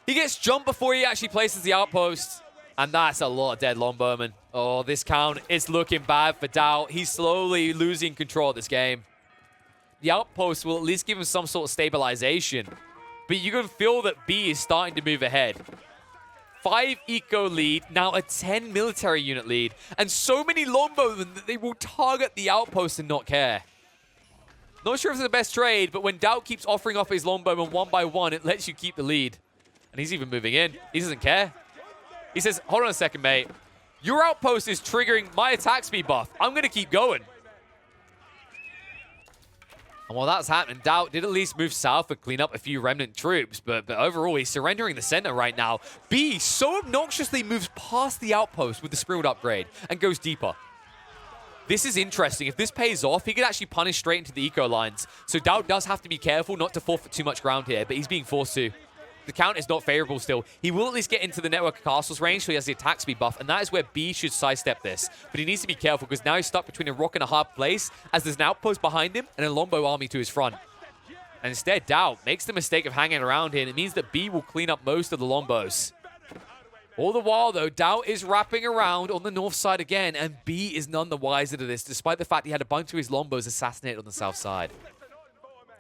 He gets jumped before he actually places the outpost. And that's a lot of dead longbowmen. Oh, this count is looking bad for Daut. He's slowly losing control of this game. The outpost will at least give him some sort of stabilization. But you can feel that B is starting to move ahead. 5 eco lead, now a 10 military unit lead. And so many longbowmen that they will target the outpost and not care. Not sure if it's the best trade, but when Daut keeps offering off his longbowmen one by one, it lets you keep the lead. And he's even moving in. He doesn't care. He says, hold on a second, mate. Your outpost is triggering my attack speed buff. I'm going to keep going. And while that's happening, Daut did at least move south and clean up a few remnant troops. But overall, he's surrendering the center right now. B so obnoxiously moves past the outpost with the Springwood upgrade and goes deeper. This is interesting. If this pays off, he could actually punish straight into the eco lines. So Daut does have to be careful not to forfeit too much ground here, but he's being forced to. The count is not favorable still. He will at least get into the network of castles range, so he has the attack speed buff, and that is where B should sidestep this. But he needs to be careful, because now he's stuck between a rock and a hard place, as there's an outpost behind him and a longbow army to his front. And instead, Daut makes the mistake of hanging around here, and it means that B will clean up most of the longbows. All the while, though, Daut is wrapping around on the north side again, and B is none the wiser to this, despite the fact he had a bunch of his longbows assassinated on the south side.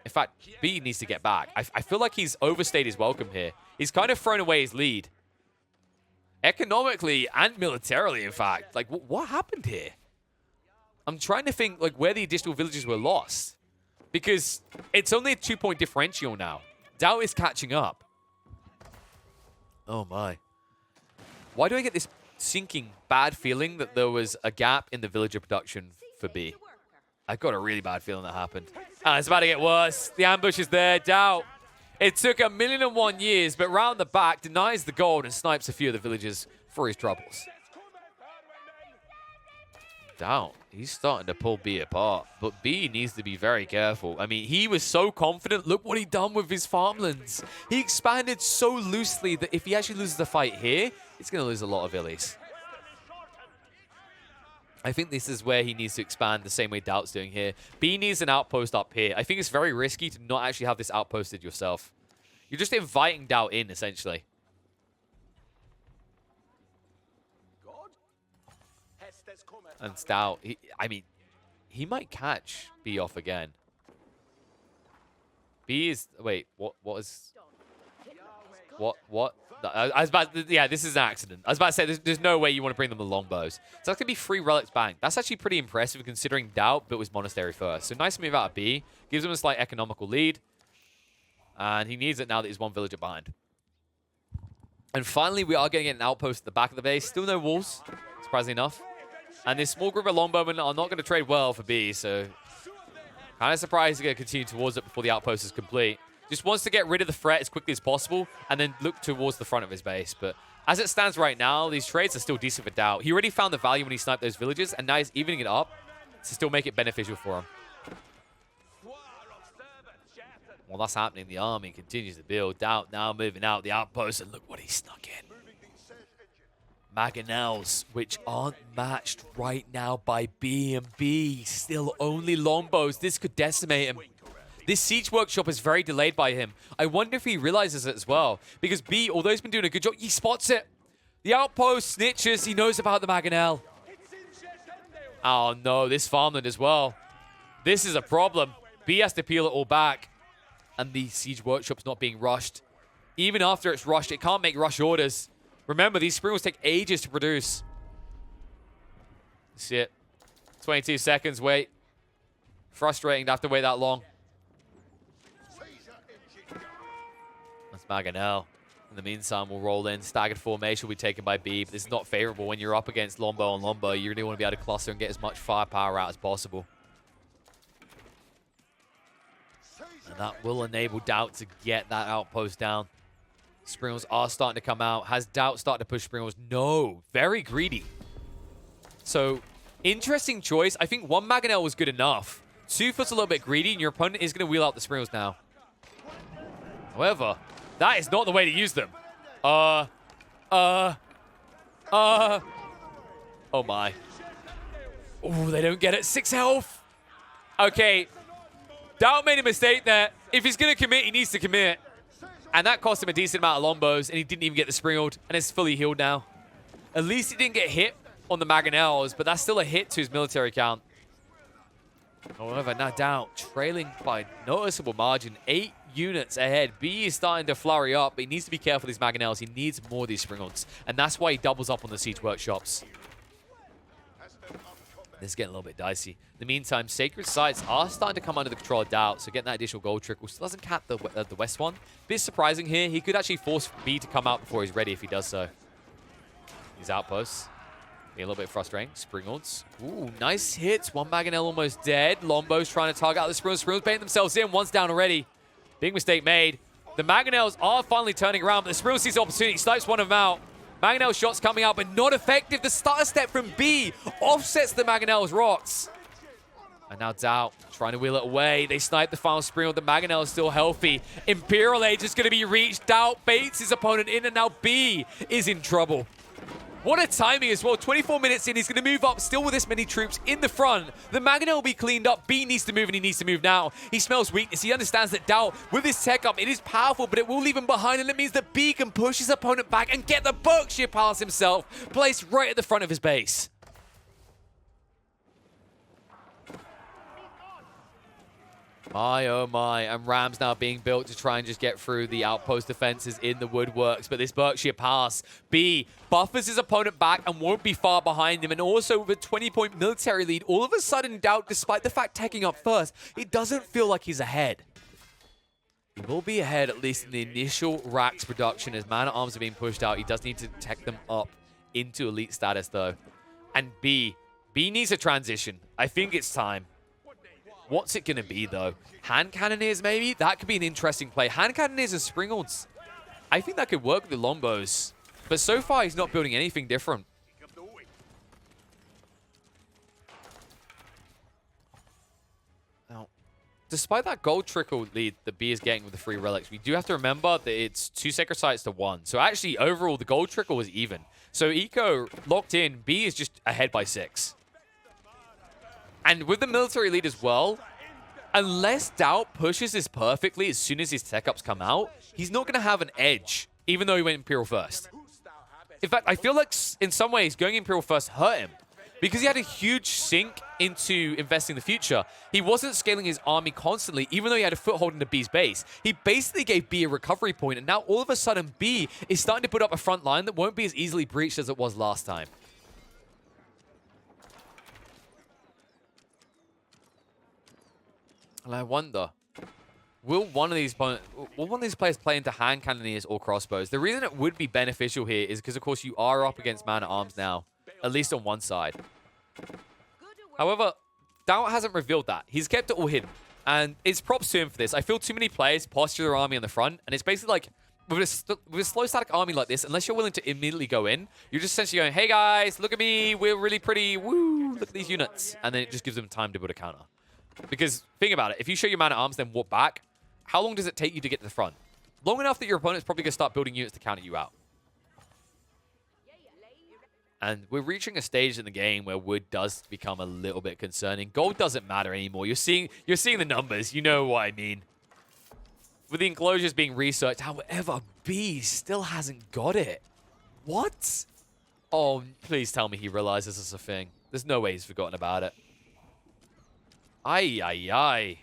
In fact, B needs to get back. I feel like he's overstayed his welcome here. He's kind of thrown away his lead. Economically and militarily, in fact. Like, what happened here? I'm trying to think, like, where the additional villages were lost. Because it's only a 2-point differential now. Daut is catching up. Oh, my. Why do I get this sinking bad feeling that there was a gap in the villager production for B? I've got a really bad feeling that happened. And it's about to get worse. The ambush is there. Daut. It took 1,000,001 years, but round the back denies the gold and snipes a few of the villagers for his troubles. Daut, he's starting to pull B apart, but B needs to be very careful. I mean, he was so confident. Look what he done with his farmlands. He expanded so loosely that if he actually loses the fight here, he's going to lose a lot of villies. I think this is where he needs to expand the same way Daut's doing here. B needs an outpost up here. I think it's very risky to not actually have this outposted yourself. You're just inviting Daut in, essentially. And Daut, I mean, he might catch B off again. B is... Wait, what is... What? No, I was about to, yeah, this is an accident. I was about to say, there's no way you want to bring them the longbows. So that's going to be 3 relics bang. That's actually pretty impressive considering Daut built his monastery first. So nice move out of B. Gives him a slight economical lead. And he needs it now that he's 1 villager behind. And finally, we are going to get an outpost at the back of the base. Still no walls, surprisingly enough. And this small group of longbowmen are not going to trade well for B, so kind of surprised he's going to continue towards it before the outpost is complete. Just wants to get rid of the threat as quickly as possible and then look towards the front of his base. But as it stands right now, these trades are still decent for Daut. He already found the value when he sniped those villages, and now he's evening it up to still make it beneficial for him. While that's happening, the army continues to build. Daut now moving out the outpost, and look what he snuck in. Mangonels, which aren't matched right now by B, and B still only longbows. This could decimate him. This siege workshop is very delayed by him. I wonder if he realizes it as well, because B, although he's been doing a good job, he spots it. The outpost snitches. He knows about the Mangonel. Oh no, this farmland as well. This is a problem. B has to peel it all back, and the siege workshop's not being rushed. Even after it's rushed, it can't make rush orders. Remember, these spring will take ages to produce. See it. 22 seconds, wait. Frustrating to have to wait that long. That's Mangonel. In the meantime, we'll roll in. Staggered formation will be taken by B, but this is not favorable when you're up against longbow on longbow. You really want to be able to cluster and get as much firepower out as possible. And that will enable Daut to get that outpost down. Springles are starting to come out. Has Daut started to push Springles? No. Very greedy. So, interesting choice. I think 1 Mangonel was good enough. 2 foot's a little bit greedy, and your opponent is going to wheel out the Springles now. However, that is not the way to use them. Oh my. Oh, they don't get it. 6 health. Okay. Daut made a mistake there. If he's going to commit, he needs to commit. And that cost him a decent amount of longbows, and he didn't even get the springled, and it's fully healed now. At least he didn't get hit on the Mangonels, but that's still a hit to his military count. However, now Daut trailing by noticeable margin, 8 units ahead. B is starting to flurry up, but he needs to be careful with these Mangonels. He needs more of these springleds, and that's why he doubles up on the siege workshops. This is getting a little bit dicey. In the meantime, Sacred Sites are starting to come under the control of Daut, so getting that additional gold trickle still doesn't cap the west one. Bit surprising here. He could actually force B to come out before he's ready if he does so. These outposts being a little bit frustrating. Springalds. Ooh, nice hits. 1 Mangonel almost dead. Longbows trying to target out the Springalds. Springalds baiting themselves in. One's down already. Big mistake made. The Mangonels are finally turning around, but the Springalds sees the opportunity. Snipes one of them out. Mangonel shots coming out, but not effective. The starter step from B offsets the Mangonel's rocks. And now Daut trying to wheel it away. They snipe the final Springle. The Mangonel is still healthy. Imperial Age is going to be reached. Daut baits his opponent in, and now B is in trouble. What a timing as well. 24 minutes in, he's going to move up still with this many troops in the front. The Mangonel will be cleaned up. B needs to move, and he needs to move now. He smells weakness. He understands that Daut, with his tech up, it is powerful, but it will leave him behind, and it means that B can push his opponent back and get the Berkshire Pass himself, placed right at the front of his base. My, oh my, and Rams now being built to try and just get through the outpost defenses in the woodworks, but this Berkshire Pass, B buffers his opponent back and won't be far behind him, and also with a 20-point military lead, all of a sudden Daut, despite the fact taking up first, it doesn't feel like he's ahead. He will be ahead, at least in the initial racks production, as man-at-arms are being pushed out. He does need to tech them up into elite status, though. And B needs a transition. I think it's time. What's it going to be, though? Hand Cannoneers, maybe? That could be an interesting play. Hand Cannoneers and Springalds. I think that could work with the Longbows. But so far, he's not building anything different. Now, despite that gold trickle lead that B is getting with the 3 relics, we do have to remember that it's 2 Sacred Sites to 1. So actually, overall, the gold trickle was even. So Eco locked in. B is just ahead by 6. And with the military lead as well, unless Daut pushes this perfectly as soon as his tech-ups come out, he's not going to have an edge, even though he went Imperial first. In fact, I feel like in some ways going Imperial first hurt him, because he had a huge sink into investing in the future. He wasn't scaling his army constantly, even though he had a foothold into B's base. He basically gave B a recovery point, and now all of a sudden B is starting to put up a front line that won't be as easily breached as it was last time. And I wonder, will one of these players play into hand cannoneers or crossbows? The reason it would be beneficial here is because, of course, you are up against man-at-arms now, at least on one side. However, Daut hasn't revealed that. He's kept it all hidden. And it's props to him for this. I feel too many players posture their army on the front, and it's basically like, with a slow static army like this, unless you're willing to immediately go in, you're just essentially going, hey guys, look at me, we're really pretty, woo, look at these units. And then it just gives them time to build a counter. Because think about it, if you show your man-at-arms, then walk back, how long does it take you to get to the front? Long enough that your opponent's probably going to start building units to counter you out. And we're reaching a stage in the game where wood does become a little bit concerning. Gold doesn't matter anymore. You're seeing the numbers. You know what I mean. With the enclosures being researched, however, B still hasn't got it. What? Oh, please tell me he realizes this is a thing. There's no way he's forgotten about it. Ay, ay, ay.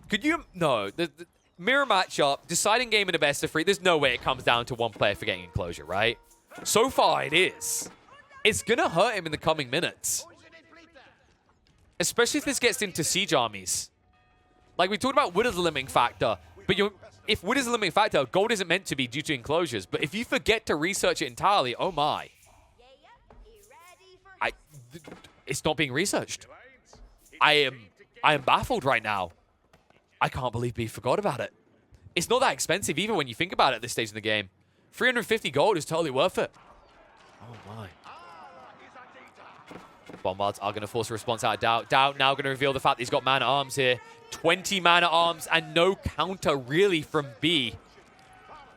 Could you... No. The mirror matchup, deciding game in a best of 3, there's no way it comes down to one player forgetting enclosure, right? So far, it is. It's going to hurt him in the coming minutes. Especially if this gets into siege armies. Like, we talked about wood as a limiting factor. But if wood is a limiting factor, gold isn't meant to be due to enclosures. But if you forget to research it entirely, oh my. It's not being researched. I am baffled right now. I can't believe B forgot about it. It's not that expensive even when you think about it at this stage in the game. 350 gold is totally worth it. Oh my. Bombards are going to force a response out of Daut. Daut now going to reveal the fact that he's got man-at-arms here. 20 man-at-arms and no counter really from B.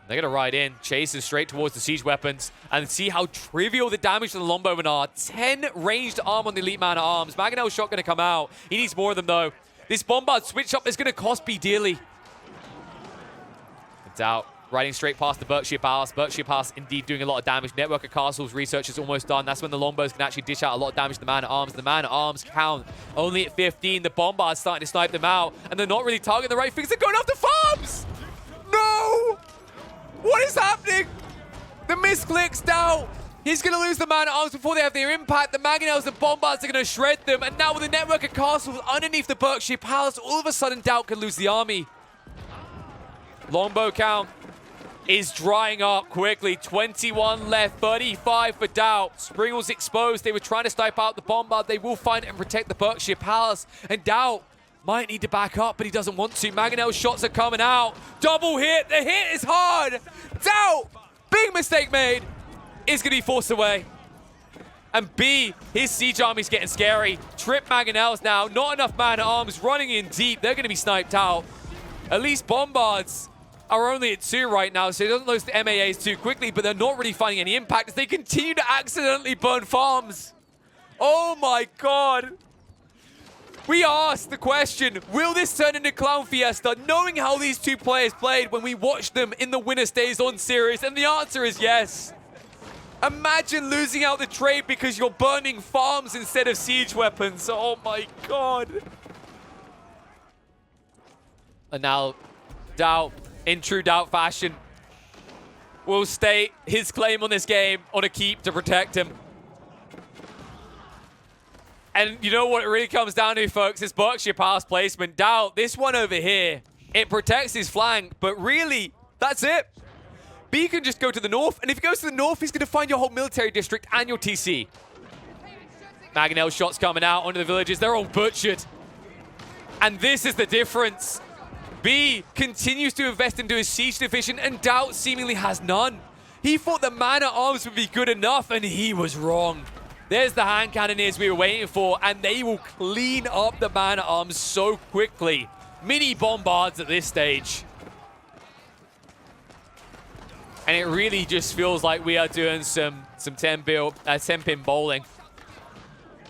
They're going to ride in, chases straight towards the siege weapons, and see how trivial the damage to the Longbowmen are. 10 ranged arm on the elite man-at-arms. Mangonel's shot going to come out. He needs more of them, though. This Bombard switch up is going to cost B dearly. Daut riding straight past the Berkshire Palace. Berkshire Palace indeed doing a lot of damage. Network of Castles research is almost done. That's when the Longbows can actually dish out a lot of damage to the man-at-arms. The man-at-arms count only at 15. The Bombard's starting to snipe them out, and they're not really targeting the right things. They're going after farms! No! What is happening? The misclicks Daut. He's going to lose the man-at-arms before they have their impact. The Mangonels and Bombards are going to shred them. And now with the network of castles underneath the Berkshire Palace, all of a sudden Daut can lose the army. Longbow count is drying up quickly. 21 left, 35 for Daut. Springle's exposed. They were trying to snipe out the Bombard. They will find it and protect the Berkshire Palace. And Daut might need to back up, but he doesn't want to. Mangonel's shots are coming out. Double hit. The hit is hard. Daut, big mistake made, is going to be forced away. And B, his siege army's getting scary. Trip Mangonels now. Not enough man-at-arms running in deep. They're going to be sniped out. At least Bombards are only at 2 right now, so he doesn't lose the MAAs too quickly, but they're not really finding any impact as they continue to accidentally burn farms. Oh my god. We asked the question, will this turn into Clown Fiesta, knowing how these two players played when we watched them in the Winner Stays On series? And the answer is yes. Imagine losing out the trade because you're burning farms instead of siege weapons. Oh my god. And now, Daut, in true Daut fashion, will state his claim on this game on a keep to protect him. And you know what it really comes down to, folks? Is Berkshire Palace placement. Daut, this one over here, it protects his flank, but really, that's it. B can just go to the north, and if he goes to the north, he's going to find your whole military district and your TC. Mangonel shots coming out onto the villages. They're all butchered. And this is the difference. B continues to invest into his siege division, and Daut seemingly has none. He thought the man-at-arms would be good enough, and he was wrong. There's the hand cannoneers we were waiting for, and they will clean up the man-at-arms so quickly. Mini Bombards at this stage. And it really just feels like we are doing some 10-pin bowling.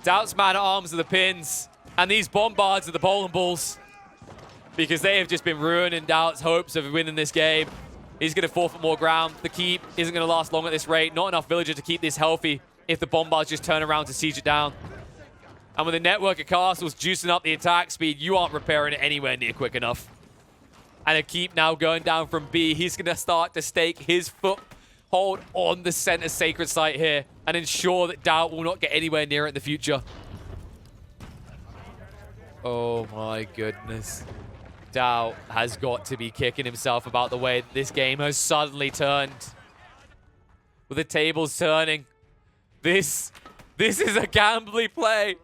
Daut's man-at-arms are the pins, and these Bombards are the bowling balls. Because they have just been ruining Daut's hopes of winning this game. He's going to forfeit more ground. The keep isn't going to last long at this rate. Not enough villagers to keep this healthy. if the bombards just turn around to siege it down. And with the network of castles juicing up the attack speed, you aren't repairing it anywhere near quick enough. And a keep now going down from B. He's going to start to stake his foothold on the center sacred site here and ensure that Daut will not get anywhere near it in the future. Oh my goodness. Daut has got to be kicking himself about the way this game has suddenly turned. With the tables turning. This is a gambly play.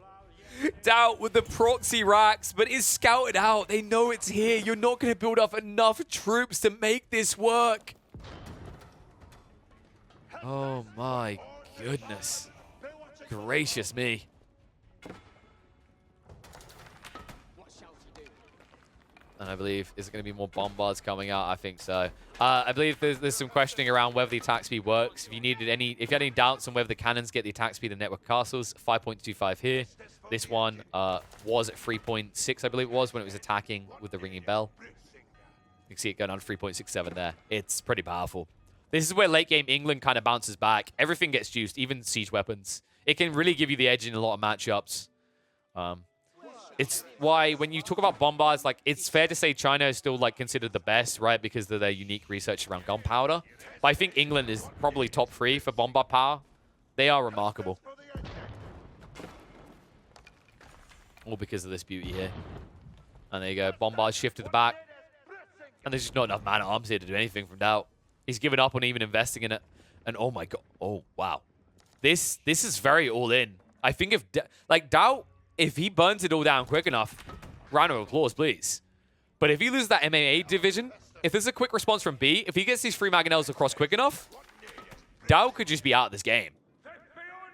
Daut with the proxy racks, but is scouted out. They know it's here. You're not going to build up enough troops to make this work. Oh my goodness. Gracious me. And I believe, is it going to be more bombards coming out? I think so. I believe there's some questioning around whether the attack speed works. If you had any doubts on whether the cannons get the attack speed of network castles, 5.25 here. This one was at 3.6, I believe it was, when it was attacking with the ringing bell. You can see it going on 3.67 there. It's pretty powerful. This is where late game England kind of bounces back. Everything gets juiced, even siege weapons. It can really give you the edge in a lot of matchups. It's why when you talk about bombards, like, it's fair to say China is still like considered the best, right? Because of their unique research around gunpowder. But I think England is probably top 3 for bombard power. They are remarkable. All because of this beauty here. And there you go. Bombard shift to the back. And there's just not enough man-at-arms here to do anything from Daut. He's given up on even investing in it. And oh my god. Oh, wow. This is very all-in. I think if, like, Daut, if he burns it all down quick enough, round of applause, please. But if he loses that MAA division, if there's a quick response from B, if he gets these 3 mangonels across quick enough, Daut could just be out of this game.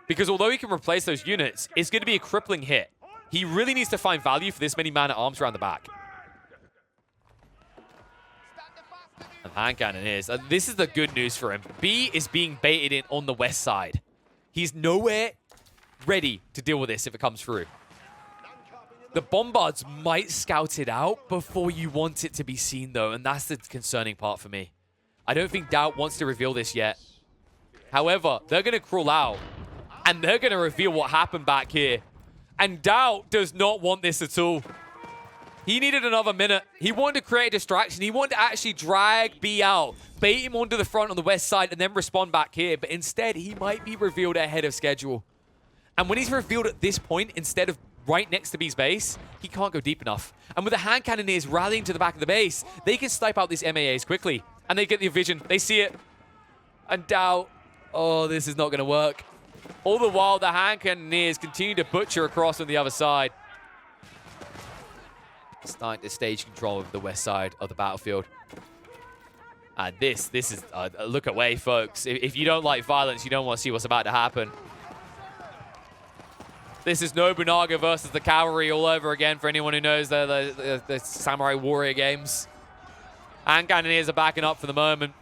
Because although he can replace those units, it's going to be a crippling hit. He really needs to find value for this many man-at-arms around the back. And hand cannoneers. This is the good news for him. B is being baited in on the west side. He's nowhere ready to deal with this if it comes through. The bombards might scout it out before you want it to be seen, though, and that's the concerning part for me. I don't think Daut wants to reveal this yet. However, they're going to crawl out, and they're going to reveal what happened back here. And Daut does not want this at all. He needed another minute. He wanted to create a distraction. He wanted to actually drag B out, bait him onto the front on the west side, and then respond back here. But instead, he might be revealed ahead of schedule. And when he's revealed at this point, instead of right next to B's base, he can't go deep enough. And with the hand cannoneers rallying to the back of the base, they can snipe out these MAAs quickly. And they get the vision. They see it. And Daut, oh, this is not going to work. All the while, the hand cannoneers continue to butcher across on the other side. Starting to stage control of the west side of the battlefield. And this is a look away, folks. If you don't like violence, you don't want to see what's about to happen. This is Nobunaga versus the cavalry all over again for anyone who knows the samurai warrior games. Hand cannoneers are backing up for the moment.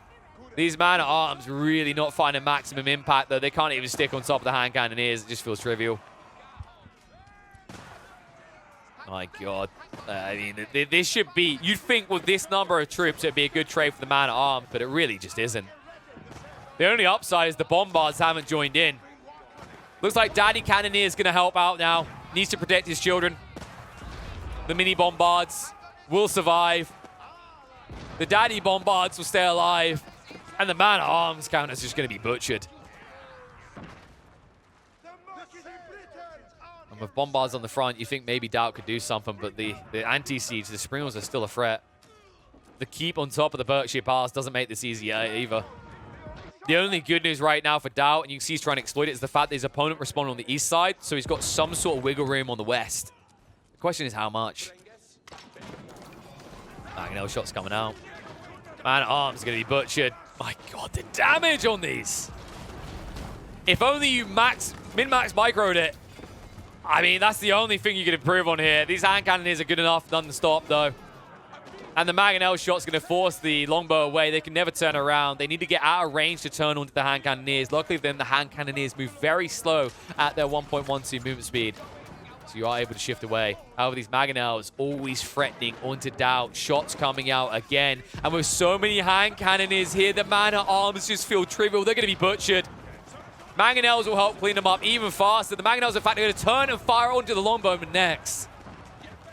These man-at-arms really not finding maximum impact, though. They can't even stick on top of the hand cannoneers. It just feels trivial. My god. I mean, this should be... You'd think with this number of troops, it'd be a good trade for the man-at-arms, but it really just isn't. The only upside is the bombards haven't joined in. Looks like Daddy Cannoneer is going to help out now. Needs to protect his children. The mini bombards will survive. The Daddy bombards will stay alive. And the man-at-arms count is just going to be butchered. And with bombards on the front, you think maybe Daut could do something, but the anti-siege, the springles are still a threat. The keep on top of the Berkshire Pass doesn't make this easy either. The only good news right now for Daut, and you can see he's trying to exploit it, is the fact that his opponent responded on the east side, so he's got some sort of wiggle room on the west. The question is how much. Mangonel shots coming out. Man-at-arms is going to be butchered. My god, the damage on these. If only you min-max microed it. I mean, that's the only thing you can improve on here. These hand cannoneers are good enough, none to stop, though. And the Mangonel shot's going to force the longbow away. They can never turn around. They need to get out of range to turn onto the hand cannoneers. Luckily, then the hand cannoneers move very slow at their 1.12 movement speed. So you are able to shift away. However, these Mangonels always threatening onto Daut. Shots coming out again. And with so many hand cannoneers here, the man-at-arms just feel trivial. They're going to be butchered. Mangonels will help clean them up even faster. The Mangonels, in fact, are going to turn and fire onto the Longbowman next.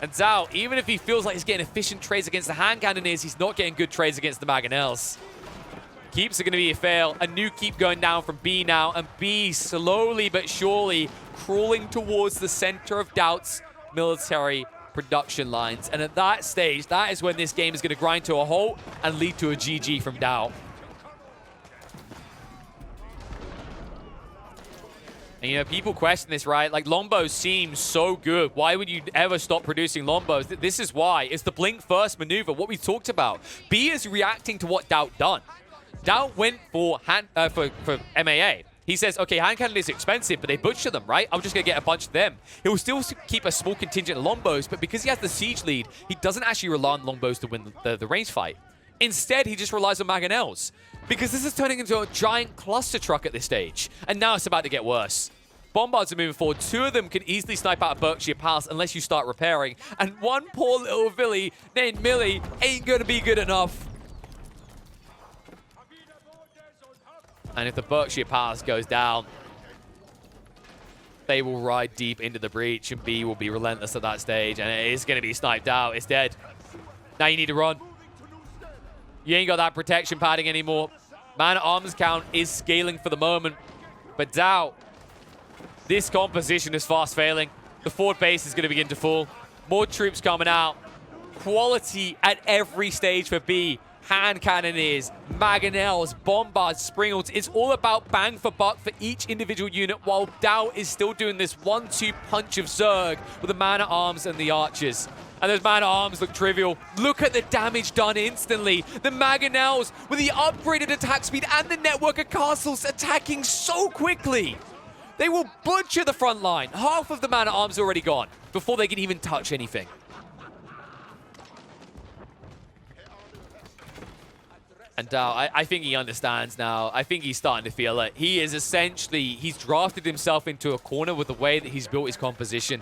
And Daut, even if he feels like he's getting efficient trades against the hand cannoneers, he's not getting good trades against the Mangonels. Keeps are going to be a fail. A new keep going down from B now, and B slowly but surely crawling towards the center of Daut's military production lines. And at that stage, that is when this game is going to grind to a halt and lead to a GG from Daut. And, you know, people question this, right? Like, Longbows seem so good. Why would you ever stop producing Longbows? This is why. It's the blink first maneuver, what we talked about. B is reacting to what Daut done. Daut went for MAA. He says, okay, hand cannon is expensive, but they butcher them, right? I'm just going to get a bunch of them. He will still keep a small contingent of Longbows, but because he has the siege lead, he doesn't actually rely on Longbows to win the range fight. Instead, he just relies on Mangonels, because this is turning into a giant cluster truck at this stage. And now it's about to get worse. Bombards are moving forward. Two of them can easily snipe out of Berkshire Palace unless you start repairing. And one poor little Villy named Millie ain't going to be good enough. And if the Berkshire Palace goes down, they will ride deep into the breach, and B will be relentless at that stage, and it is going to be sniped out. It's dead. Now you need to run. You ain't got that protection padding anymore. Man-at-arms count is scaling for the moment, but Daut, this composition is fast failing. The forward base is going to begin to fall. More troops coming out. Quality at every stage for B. Hand cannoneers, Mangonels, Bombards, Springles. It's all about bang for buck for each individual unit, while Daut is still doing this 1-2 punch of Zerg with the man-at-arms and the archers. And those man-at-arms look trivial. Look at the damage done instantly. The Mangonels with the upgraded attack speed and the network of castles attacking so quickly. They will butcher the front line. Half of the man-at-arms already gone before they can even touch anything. And Daut, I think he understands now. I think he's starting to feel it. He is essentially, he's drafted himself into a corner with the way that he's built his composition.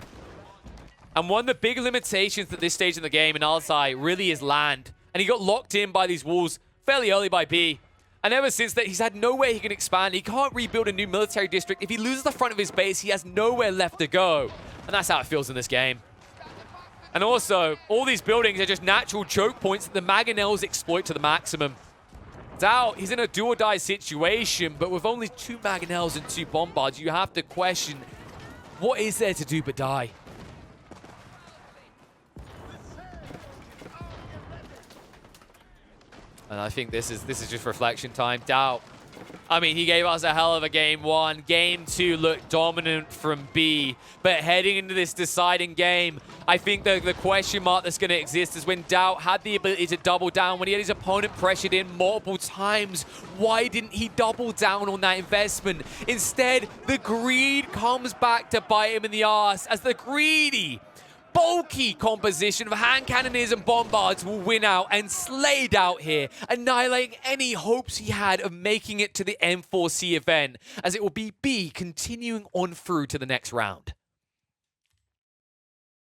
And one of the big limitations at this stage in the game in Altai really is land. And he got locked in by these walls fairly early by B. And ever since that, he's had nowhere he can expand. He can't rebuild a new military district. If he loses the front of his base, he has nowhere left to go. And that's how it feels in this game. And also, all these buildings are just natural choke points that the Mangonels exploit to the maximum. Daut, he's in a do-or-die situation, but with only 2 Mangonels and 2 Bombards, you have to question, what is there to do but die? And I think this is just reflection time. Daut, I mean, he gave us a hell of a game 1. Game 2 looked dominant from B. But heading into this deciding game, I think the question mark that's going to exist is when Daut had the ability to double down, when he had his opponent pressured in multiple times, why didn't he double down on that investment? Instead, the greed comes back to bite him in the ass as the greedy, bulky composition of hand cannoneers and bombards will win out and slay Daut here, annihilating any hopes he had of making it to the N4C event, as it will be B continuing on through to the next round.